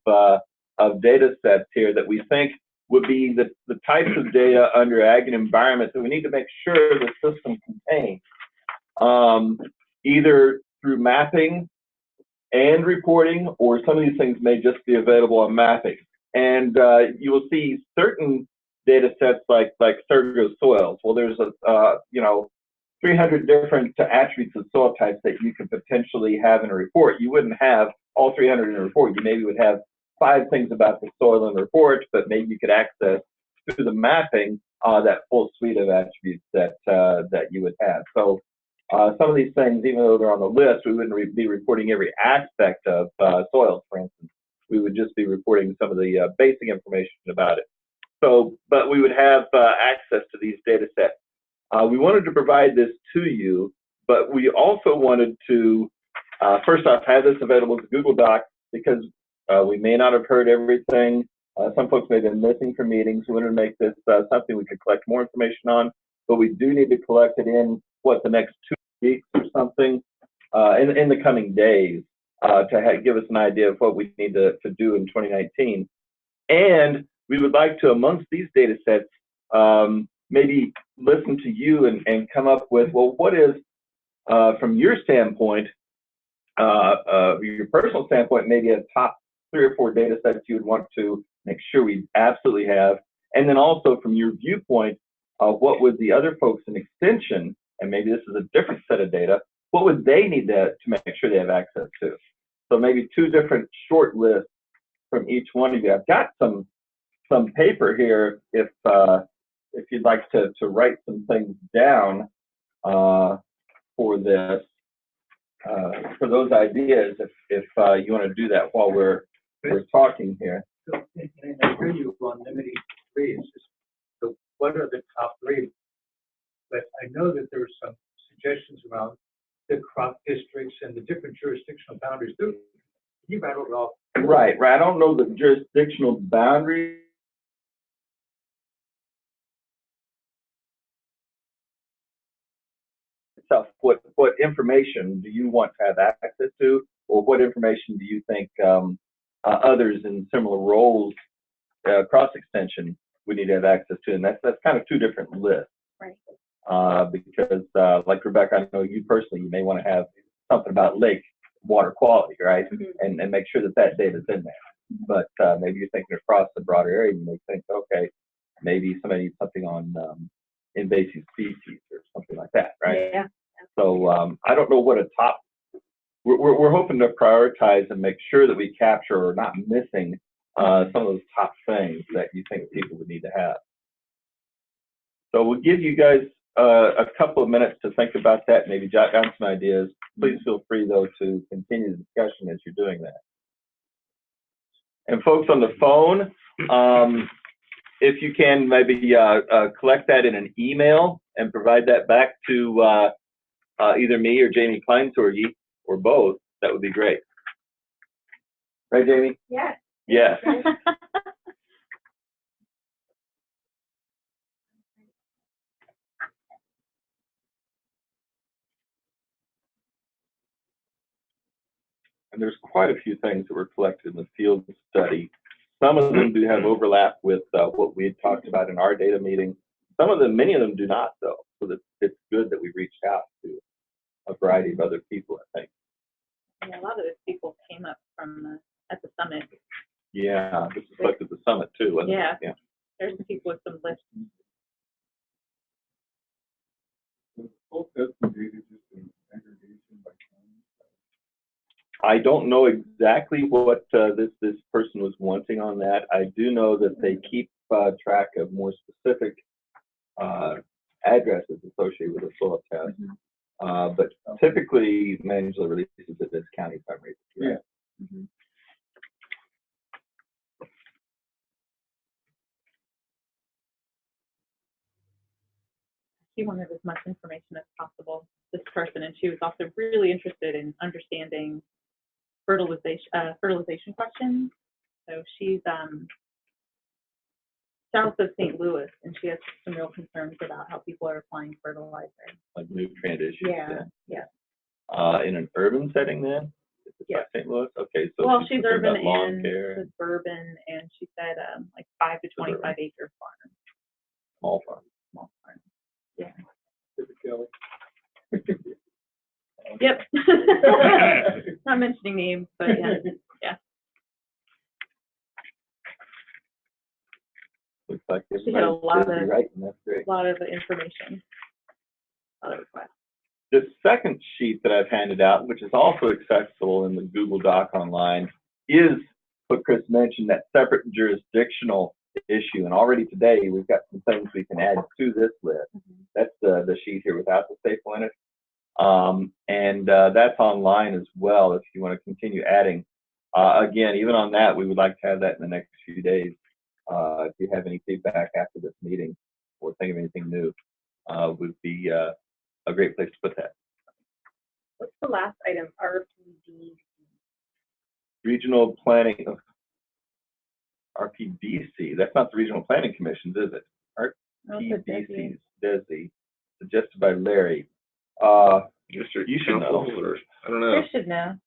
data sets here that we think would be the types of data under ag and environment that we need to make sure the system contains, either through mapping and reporting, or some of these things may just be available on mapping. And you will see certain data sets like Sergo soils. Well, there's 300 different attributes of soil types that you could potentially have in a report. You wouldn't have all 300 in a report. You maybe would have 5 things about the soil in the report, but maybe you could access through the mapping that full suite of attributes that you would have. So some of these things, even though they're on the list, we wouldn't be reporting every aspect of soils, for instance. We would just be reporting some of the basic information about it. So, but we would have access to these data sets. We wanted to provide this to you, but we also wanted to, first off, have this available as a Google Doc, because we may not have heard everything. Some folks may have been missing from meetings. We wanted to make this something we could collect more information on, but we do need to collect it in, the next 2 weeks or something, in the coming days, to give us an idea of what we need to do in 2019. And we would like to, amongst these data sets, maybe listen to you and come up with, well, what is, from your standpoint, your personal standpoint, maybe a top 3 or 4 data sets you would want to make sure we absolutely have. And then also from your viewpoint, what would the other folks in Extension, and maybe this is a different set of data, what would they need to make sure they have access to? So maybe 2 different short lists from each one of you. I've got some paper here if you'd like to write some things down for this, for those ideas, if you want to do that while we're talking here. So, and I hear you on limiting 3. It's just, so what are the top 3? But I know that there are some suggestions around the crop districts and the different jurisdictional boundaries. Can you rattle it off? Right. I don't know the jurisdictional boundaries. What information do you want to have access to, or what information do you think others in similar roles across Extension we need to have access to? And that's kind of 2 different lists. Right. Because like Rebecca, I know you personally, you may want to have something about lake water quality, right? Mm-hmm. and make sure that data's in there. But maybe you're thinking across the broader area, you may think, okay, maybe somebody needs something on invasive species or something like that, right? Yeah. So I don't know what a top. We're hoping to prioritize and make sure that we capture or not missing some of those top things that you think people would need to have. So we'll give you guys a couple of minutes to think about that, maybe jot down some ideas. Please feel free, though, to continue the discussion as you're doing that. And folks on the phone, if you can maybe collect that in an email and provide that back to either me or Jamie Kleinsorge, or both, that would be great. Right, Jamie? Yes. Yes. And there's quite a few things that were collected in the field study. Some of them do have overlap with what we had talked about in our data meeting. Some of them, many of them do not, though. So that it's good that we reached out to a variety of other people, I think. Yeah, a lot of those people came up from at the summit. Yeah, this is like at the summit too, wasn't it? Yeah. There's some people with some lists. I don't know exactly what this person was wanting on that. I do know that they keep track of more specific addresses associated with a soil test. But typically, Angela releases it as county primary. Yeah. She wanted as much information as possible, this person, and she was also really interested in understanding fertilization questions. So she's south of St. Louis, and she has some real concerns about how people are applying fertilizer. Like nutrient issues. Yeah. In an urban setting, then. Yeah. St. Louis. Okay. So Well, she's concerned urban about lawn and care. suburban, and she said like 5 to 25 acre farm. Small farm. Small farm. Yeah. Kelly. Yep. Not mentioning names, but yeah. Yeah. Looks like She had a lot of That's great. lot of information. A lot of requests. The second sheet that I've handed out, which is also accessible in the Google Doc online, is what Chris mentioned, that separate jurisdictional issue. And already today, we've got some things we can add to this list. That's the sheet here without the staple in it. And that's online as well if you want to continue adding. Again, even on that, we would like to have that in the next few days. If you have any feedback after this meeting or think of anything new, would be a great place to put that. What's the last item? RPD. Regional Planning, RPDC. That's not the Regional Planning Commissions, is it? RPDC's DESI, suggested by Larry. You should know. I don't know. You should know.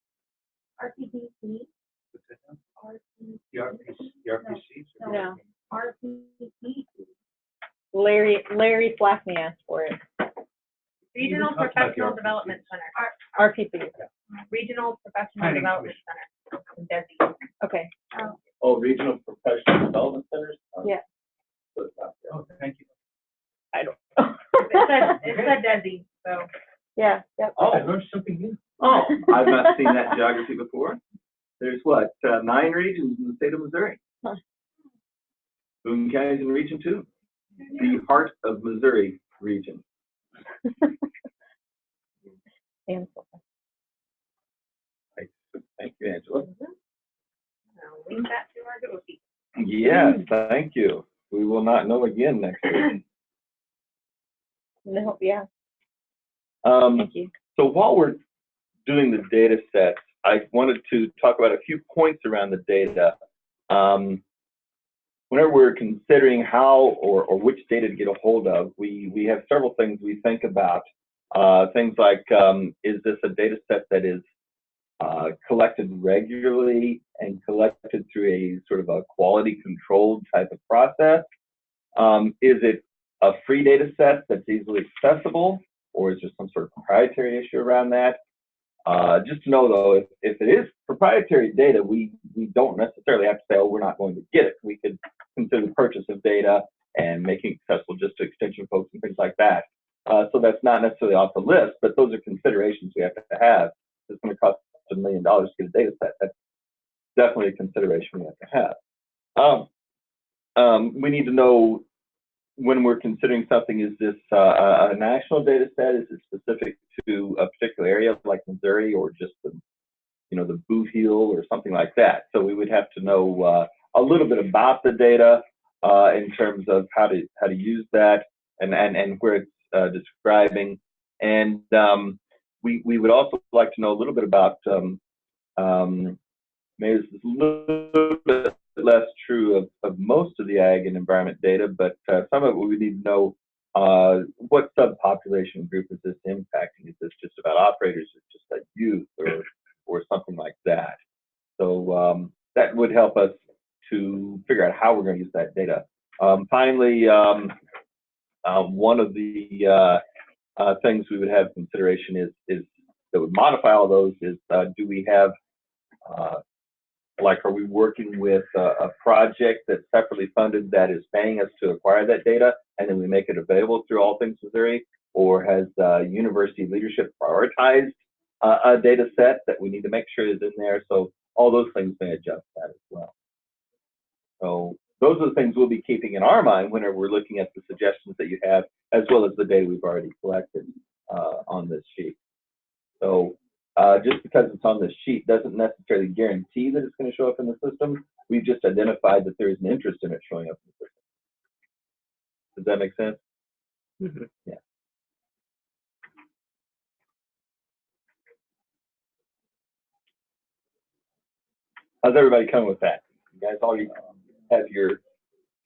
RPDC. The RPC? No. RPC. Larry Flackney asked for it. Regional talked about the Professional RPC. Development Center. RPP. Regional Professional Planning Development Center. DESI. Okay. Oh, Regional Professional Development Centers? Yeah. Oh, thank you. I don't. It said DESI, so. Yeah. Yep. Oh, I learned something new. oh, I've not seen that geography before. There's what, 9 regions in the state of Missouri. Huh. Boone County's in Region 2. The Heart of Missouri region. And Thank you, Angela. I'll link that to our Google sheet. Yes, thank you. We will not know again next week. no, yeah. Thank you. So while we're doing the data sets, I wanted to talk about a few points around the data. Whenever we're considering how or which data to get a hold of, we have several things we think about. Things like, is this a data set that is collected regularly and collected through a sort of a quality controlled type of process? Is it a free data set that's easily accessible, or is there some sort of proprietary issue around that? Just to know though, if it is proprietary data, we don't necessarily have to say, oh, we're not going to get it. We could consider the purchase of data and making it accessible just to extension folks and things like that. So that's not necessarily off the list, but those are considerations we have to have. It's going to cost $1 million to get a data set. That's definitely a consideration we have to have. We need to know when we're considering something, is this a national data set? Is it specific to a particular area like Missouri, or just the, the Boot Heel or something like that? So we would have to know a little bit about the data in terms of how to use that and where it's describing. And we would also like to know a little bit about maybe this is a little bit less true of most of the ag and environment data, but some of it we need to know what subpopulation group is this impacting? Is this just about operators? Is it just about youth or something like that? So that would help us to figure out how we're going to use that data. Finally, one of the things we would have consideration is that would modify all those is do we have are we working with a project that's separately funded that is paying us to acquire that data, and then we make it available through All Things Missouri? Or has university leadership prioritized a data set that we need to make sure is in there. So all those things may adjust that as well. So those are the things we'll be keeping in our mind whenever we're looking at the suggestions that you have, as well as the data we've already collected on this sheet. So just because it's on this sheet doesn't necessarily guarantee that it's going to show up in the system. We've just identified that there is an interest in it showing up in the system. Does that make sense? Mm-hmm. Yeah. How's everybody coming with that? You guys already have your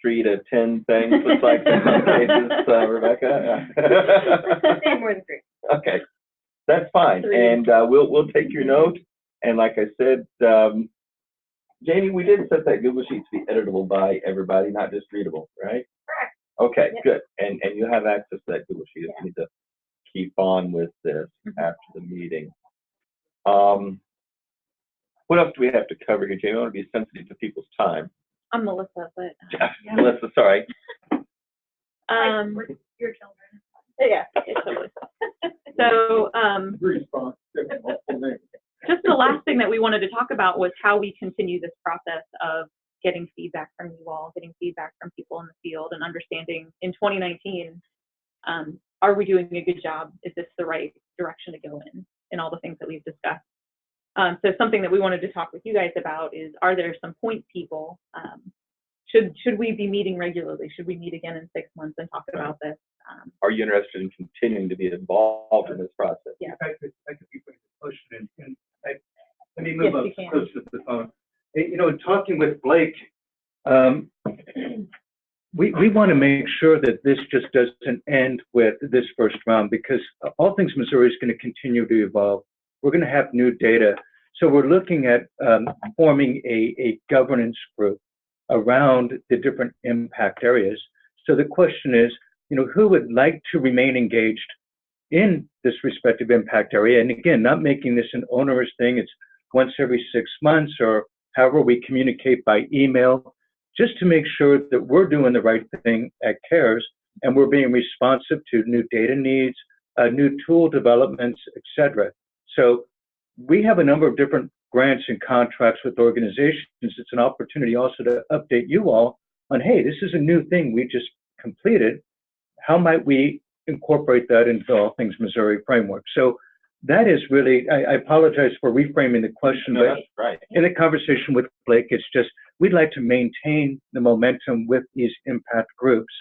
3 to 10 things, looks like in some cases, Rebecca? More than 3. Okay, that's fine. And we'll take your note. And like I said, Jamie, we did set that Google Sheet to be editable by everybody, not just readable, right? Correct. Okay, good. And you have access to that Google Sheet if you need to keep on with this after the meeting. What else do we have to cover here, Jamie? I want to be sensitive to people's time. I'm Melissa, but Melissa, sorry. Your children. Yeah, totally. So, just the last thing that we wanted to talk about was how we continue this process of getting feedback from you all, getting feedback from people in the field, and understanding in 2019, are we doing a good job? Is this the right direction to go in all the things that we've discussed? So something that we wanted to talk with you guys about is, are there some point people? Should we be meeting regularly? Should we meet again in 6 months and talk about this? Are you interested in continuing to be involved in this process? Yeah. I could be putting a question in. Let me move up close to the phone. Hey, talking with Blake, we want to make sure that this just doesn't end with this first round, because All Things Missouri is going to continue to evolve. We're going to have new data. So we're looking at forming a governance group around the different impact areas. So the question is, who would like to remain engaged in this respective impact area? And again, not making this an onerous thing. It's once every 6 months or however we communicate by email, just to make sure that we're doing the right thing at CARES and we're being responsive to new data needs, new tool developments, etc. So we have a number of different grants and contracts with organizations. It's an opportunity also to update you all on, hey, this is a new thing we just completed. How might we incorporate that into All Things Missouri framework? So that is really, I apologize for reframing the question, No, but that's right. in the conversation with Blake, it's just, we'd like to maintain the momentum with these impact groups.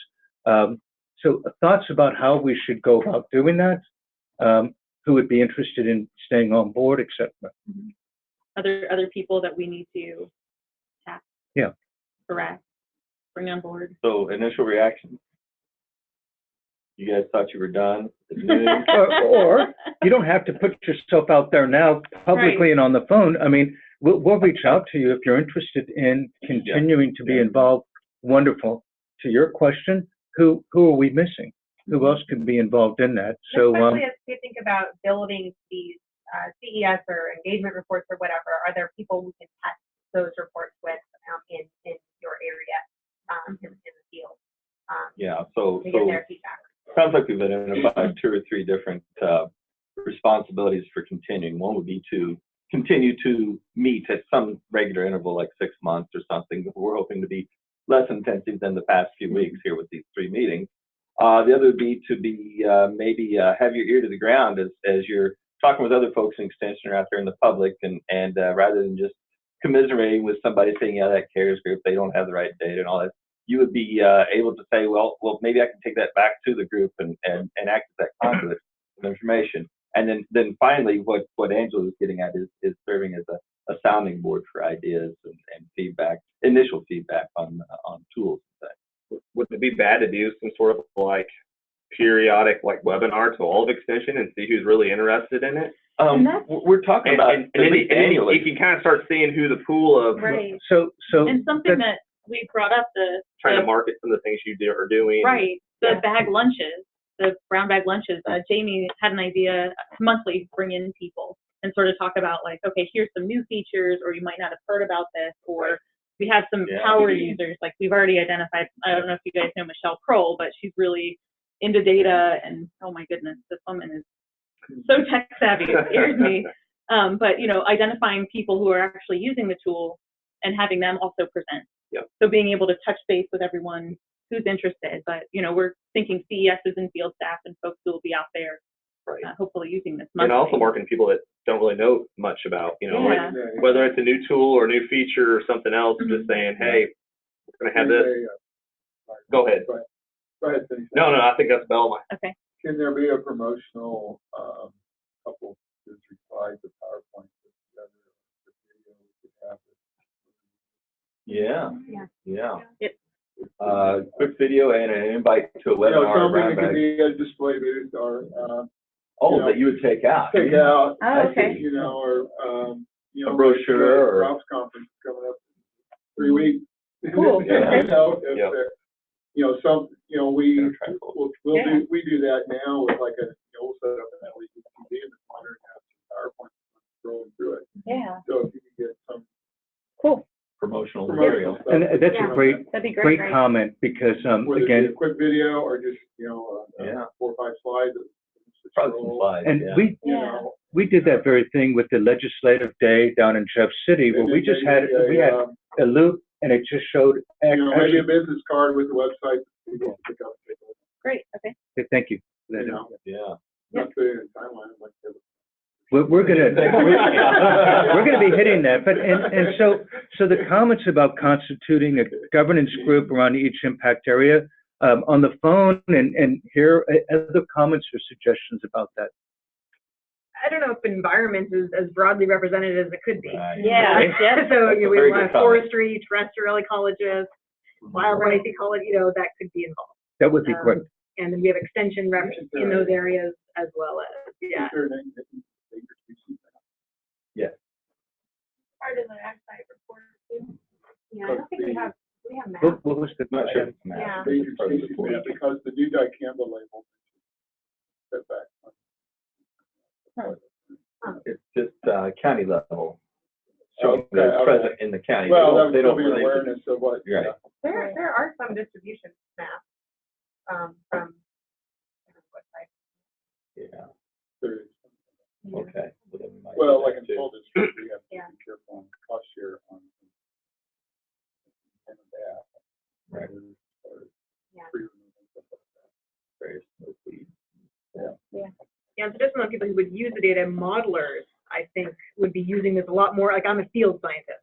So thoughts about how we should go about doing that, who would be interested in staying on board, etc. Other people that we need to tap, correct, bring on board. So initial reaction? You guys thought you were done? or you don't have to put yourself out there now publicly and on the phone. I mean, we'll reach out to you if you're interested in continuing to be involved. Wonderful. To your question, who are we missing? Who else could be involved in that? So, especially as we think about building these CES or engagement reports or whatever, are there people we can test those reports with in your area, in the field? To get their feedback. Sounds like we've identified 2 or 3 different responsibilities for continuing. One would be to continue to meet at some regular interval, like 6 months or something. We're hoping to be less intensive than the past few weeks here with these 3 meetings. The other would be to be maybe have your ear to the ground as you're talking with other folks in Extension or out there in the public, and rather than just commiserating with somebody saying, yeah, that CARES group, they don't have the right data and all that, you would be able to say, well, maybe I can take that back to the group and act as that conduit of information. And then finally, what Angela is getting at is serving as a sounding board for ideas and feedback, initial feedback on tools. Would it be bad to do some sort of periodic webinar to all of Extension and see who's really interested in it? We're talking about and then you can kind of start seeing who the pool of So and something that we brought up, trying to market some of the things you are doing. Right, the bag lunches, the brown bag lunches. Jamie had an idea monthly, bring in people and sort of talk about okay, here's some new features, or you might not have heard about this, or we have some power users. We've already identified, I don't know if you guys know Michelle Kroll, but she's really into data, and oh my goodness, this woman is so tech savvy, it scares me. But, you know, identifying people who are actually using the tool and having them also present. Yep. So being able to touch base with everyone who's interested. But, you know, we're thinking CESs and field staff and folks who will be out there, right. Hopefully using this And monthly. also marketing people that don't really know much about, you know, Yeah. like, whether it's a new tool or a new feature or something else, just saying, hey, we're going to have this. Go ahead. Go ahead, Cindy. No, I think that's Belma. Okay. Can there be a promotional, couple, 2 or 3 slides of PowerPoint together? The video we could have it. Yeah. Quick video and an invite to a You know, webinar. something around that could that. be a display booth or, That you would take out. take out. Oh, okay. You know, or, you know. A brochure like, or- Ralph's conference coming up in 3 weeks. Cool. You know, if Yep. there- you know, Yeah. we do that now with like we'll set up an LED TV in the corner and have some PowerPoint scrolling through it. Yeah. So if you can get some Cool. Promotional material. stuff. And that's Yeah. a great, That'd be great great. comment because, Whether it be again, a quick video or just, 4 or 5 slides. Probably some slides. and yeah. Yeah. we did that very thing with the legislative day down in Jeff City where we just had, we had a loop and it just showed. Maybe actually- a business card with the website. that people can pick up and take a look Great. Okay. Okay, thank you. for at, that. You know, Yeah. not put it in a timeline like that. We're gonna be hitting that, but, and so the comments about constituting a governance group around each impact area, on the phone and here, other comments or suggestions about that? I don't know if environment is as broadly represented as it could be. Right. Yeah. Yeah. So That's a we very want good comment. forestry, terrestrial ecologists, wildlife ecology, that could be involved. That would be great. And then we have extension reps in those areas as well as, yeah. Is there an endangered species? Yes. Part of the website report too. Yeah, I don't think we have maps. What was the? Not sure. Yeah. Endangered species map, because the new dicamba label set back. It's just county level. Showing that it's Okay. present in the county. Well, that They would still don't be really- awareness of what. You're right. There are some distribution maps, from different websites. Yeah. There is. Okay. Well, then we might Well, do like that in too. full district, we have to Yeah. be careful on cost share on. And that. Right. Or Yeah. tree removal and stuff like that. Various weeds. Yeah, so just some of the people who would use the data, modelers, I think, would be using this a lot more. Like, I'm a field scientist.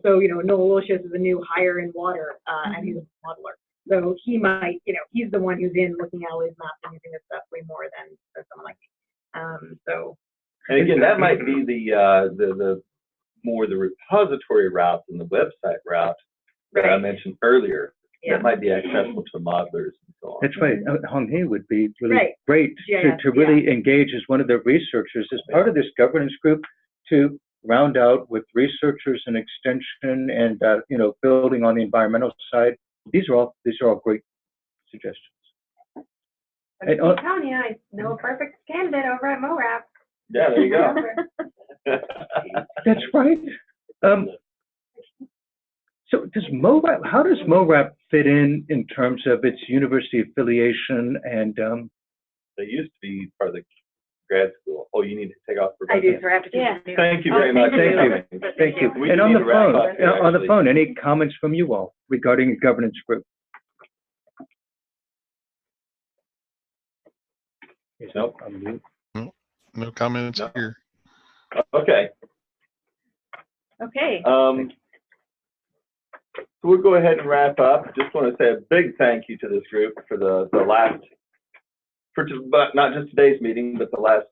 So, Noel Lucius is a new hire in water, and he's a modeler. So he might, he's the one who's in looking at all these maps and using this stuff way more than someone like me. So. And again, that might be the more the repository route than the website route that I Right. mentioned earlier. Yeah. That might be accessible to modelers and so on. That's right. Hong Hei would be really Right. great Yeah, to really engage as one of the researchers as part of this governance group to round out with researchers and extension and, building on the environmental side. These are all great suggestions. But And, I'm telling you, I know a perfect candidate over at MORAP. Yeah, there you go. That's right. So how does MORAP fit in terms of its university affiliation and, They used to be part of the grad school. Oh, you need to take off for. I do, so I have to take Yeah. this new. Thank you very much. Thank you. Thank you. We And do on need the to wrap phone, up here, on the actually. phone, any comments from you all regarding a governance group? Nope. No comments here. Okay. Okay. So we'll go ahead and wrap up. Just want to say a big thank you to this group for the last, but not just today's meeting, but the last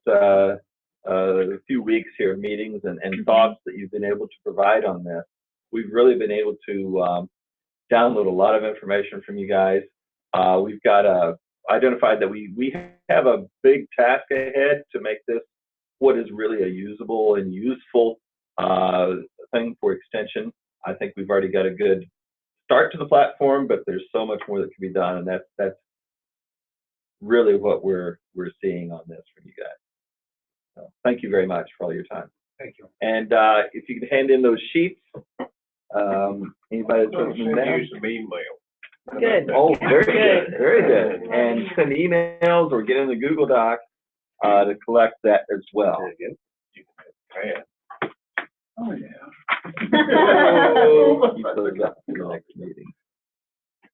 few weeks here of meetings and thoughts that you've been able to provide on this. We've really been able to download a lot of information from you guys. We've got identified that we have a big task ahead to make this what is really a usable and useful thing for extension. I think we've already got a good start to the platform, but there's so much more that can be done, and that's really what we're seeing on this from you guys. So thank you very much for all your time. Thank you. And if you can hand in those sheets, anybody that's listening now. Use some email. Good. Oh, very Good. good, very good. And send emails or get in the Google Doc. to collect that as well. Oh, yeah. Keep those up for the next meeting.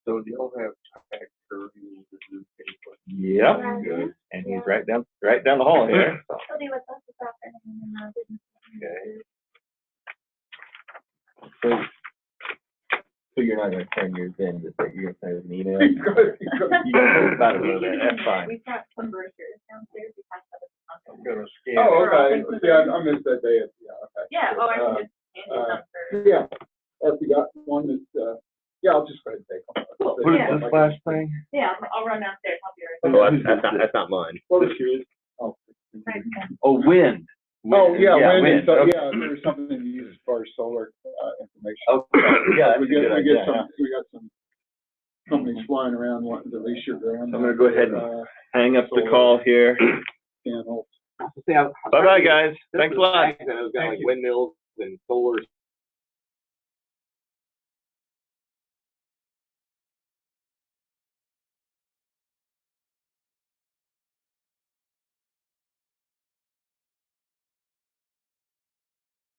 So do y'all have tax curfews to do Facebook? Yep. Good. And he's right down the hall here. So. He'll be with us this afternoon in our business meeting. Okay. So you're not going to turn yours in, just that you're going to send an email? You can talk about it a little bit, that's fine. We've got some brochures downstairs. We passed that. I'm gonna scan. Oh, okay. Yeah, I missed that day. Yeah, okay. Yeah, oh, I can just hand you some for. Yeah, or if you got one that's, yeah, I'll just go ahead and take them. What is this last thing? Yeah, I'll run downstairs, I'll be right Oh, that's not mine. Well, this is. Oh, back. Oh, wind. oh, yeah, wind, wind. and so, Okay. yeah, there's something to use as far as solar, information. Okay, yeah, that's We a good idea. we got some companies flying around wanting to lease your ground. I'm gonna go ahead and hang up the call here. Panels. Bye-bye, guys. Thanks a lot. I know, got like windmills and solar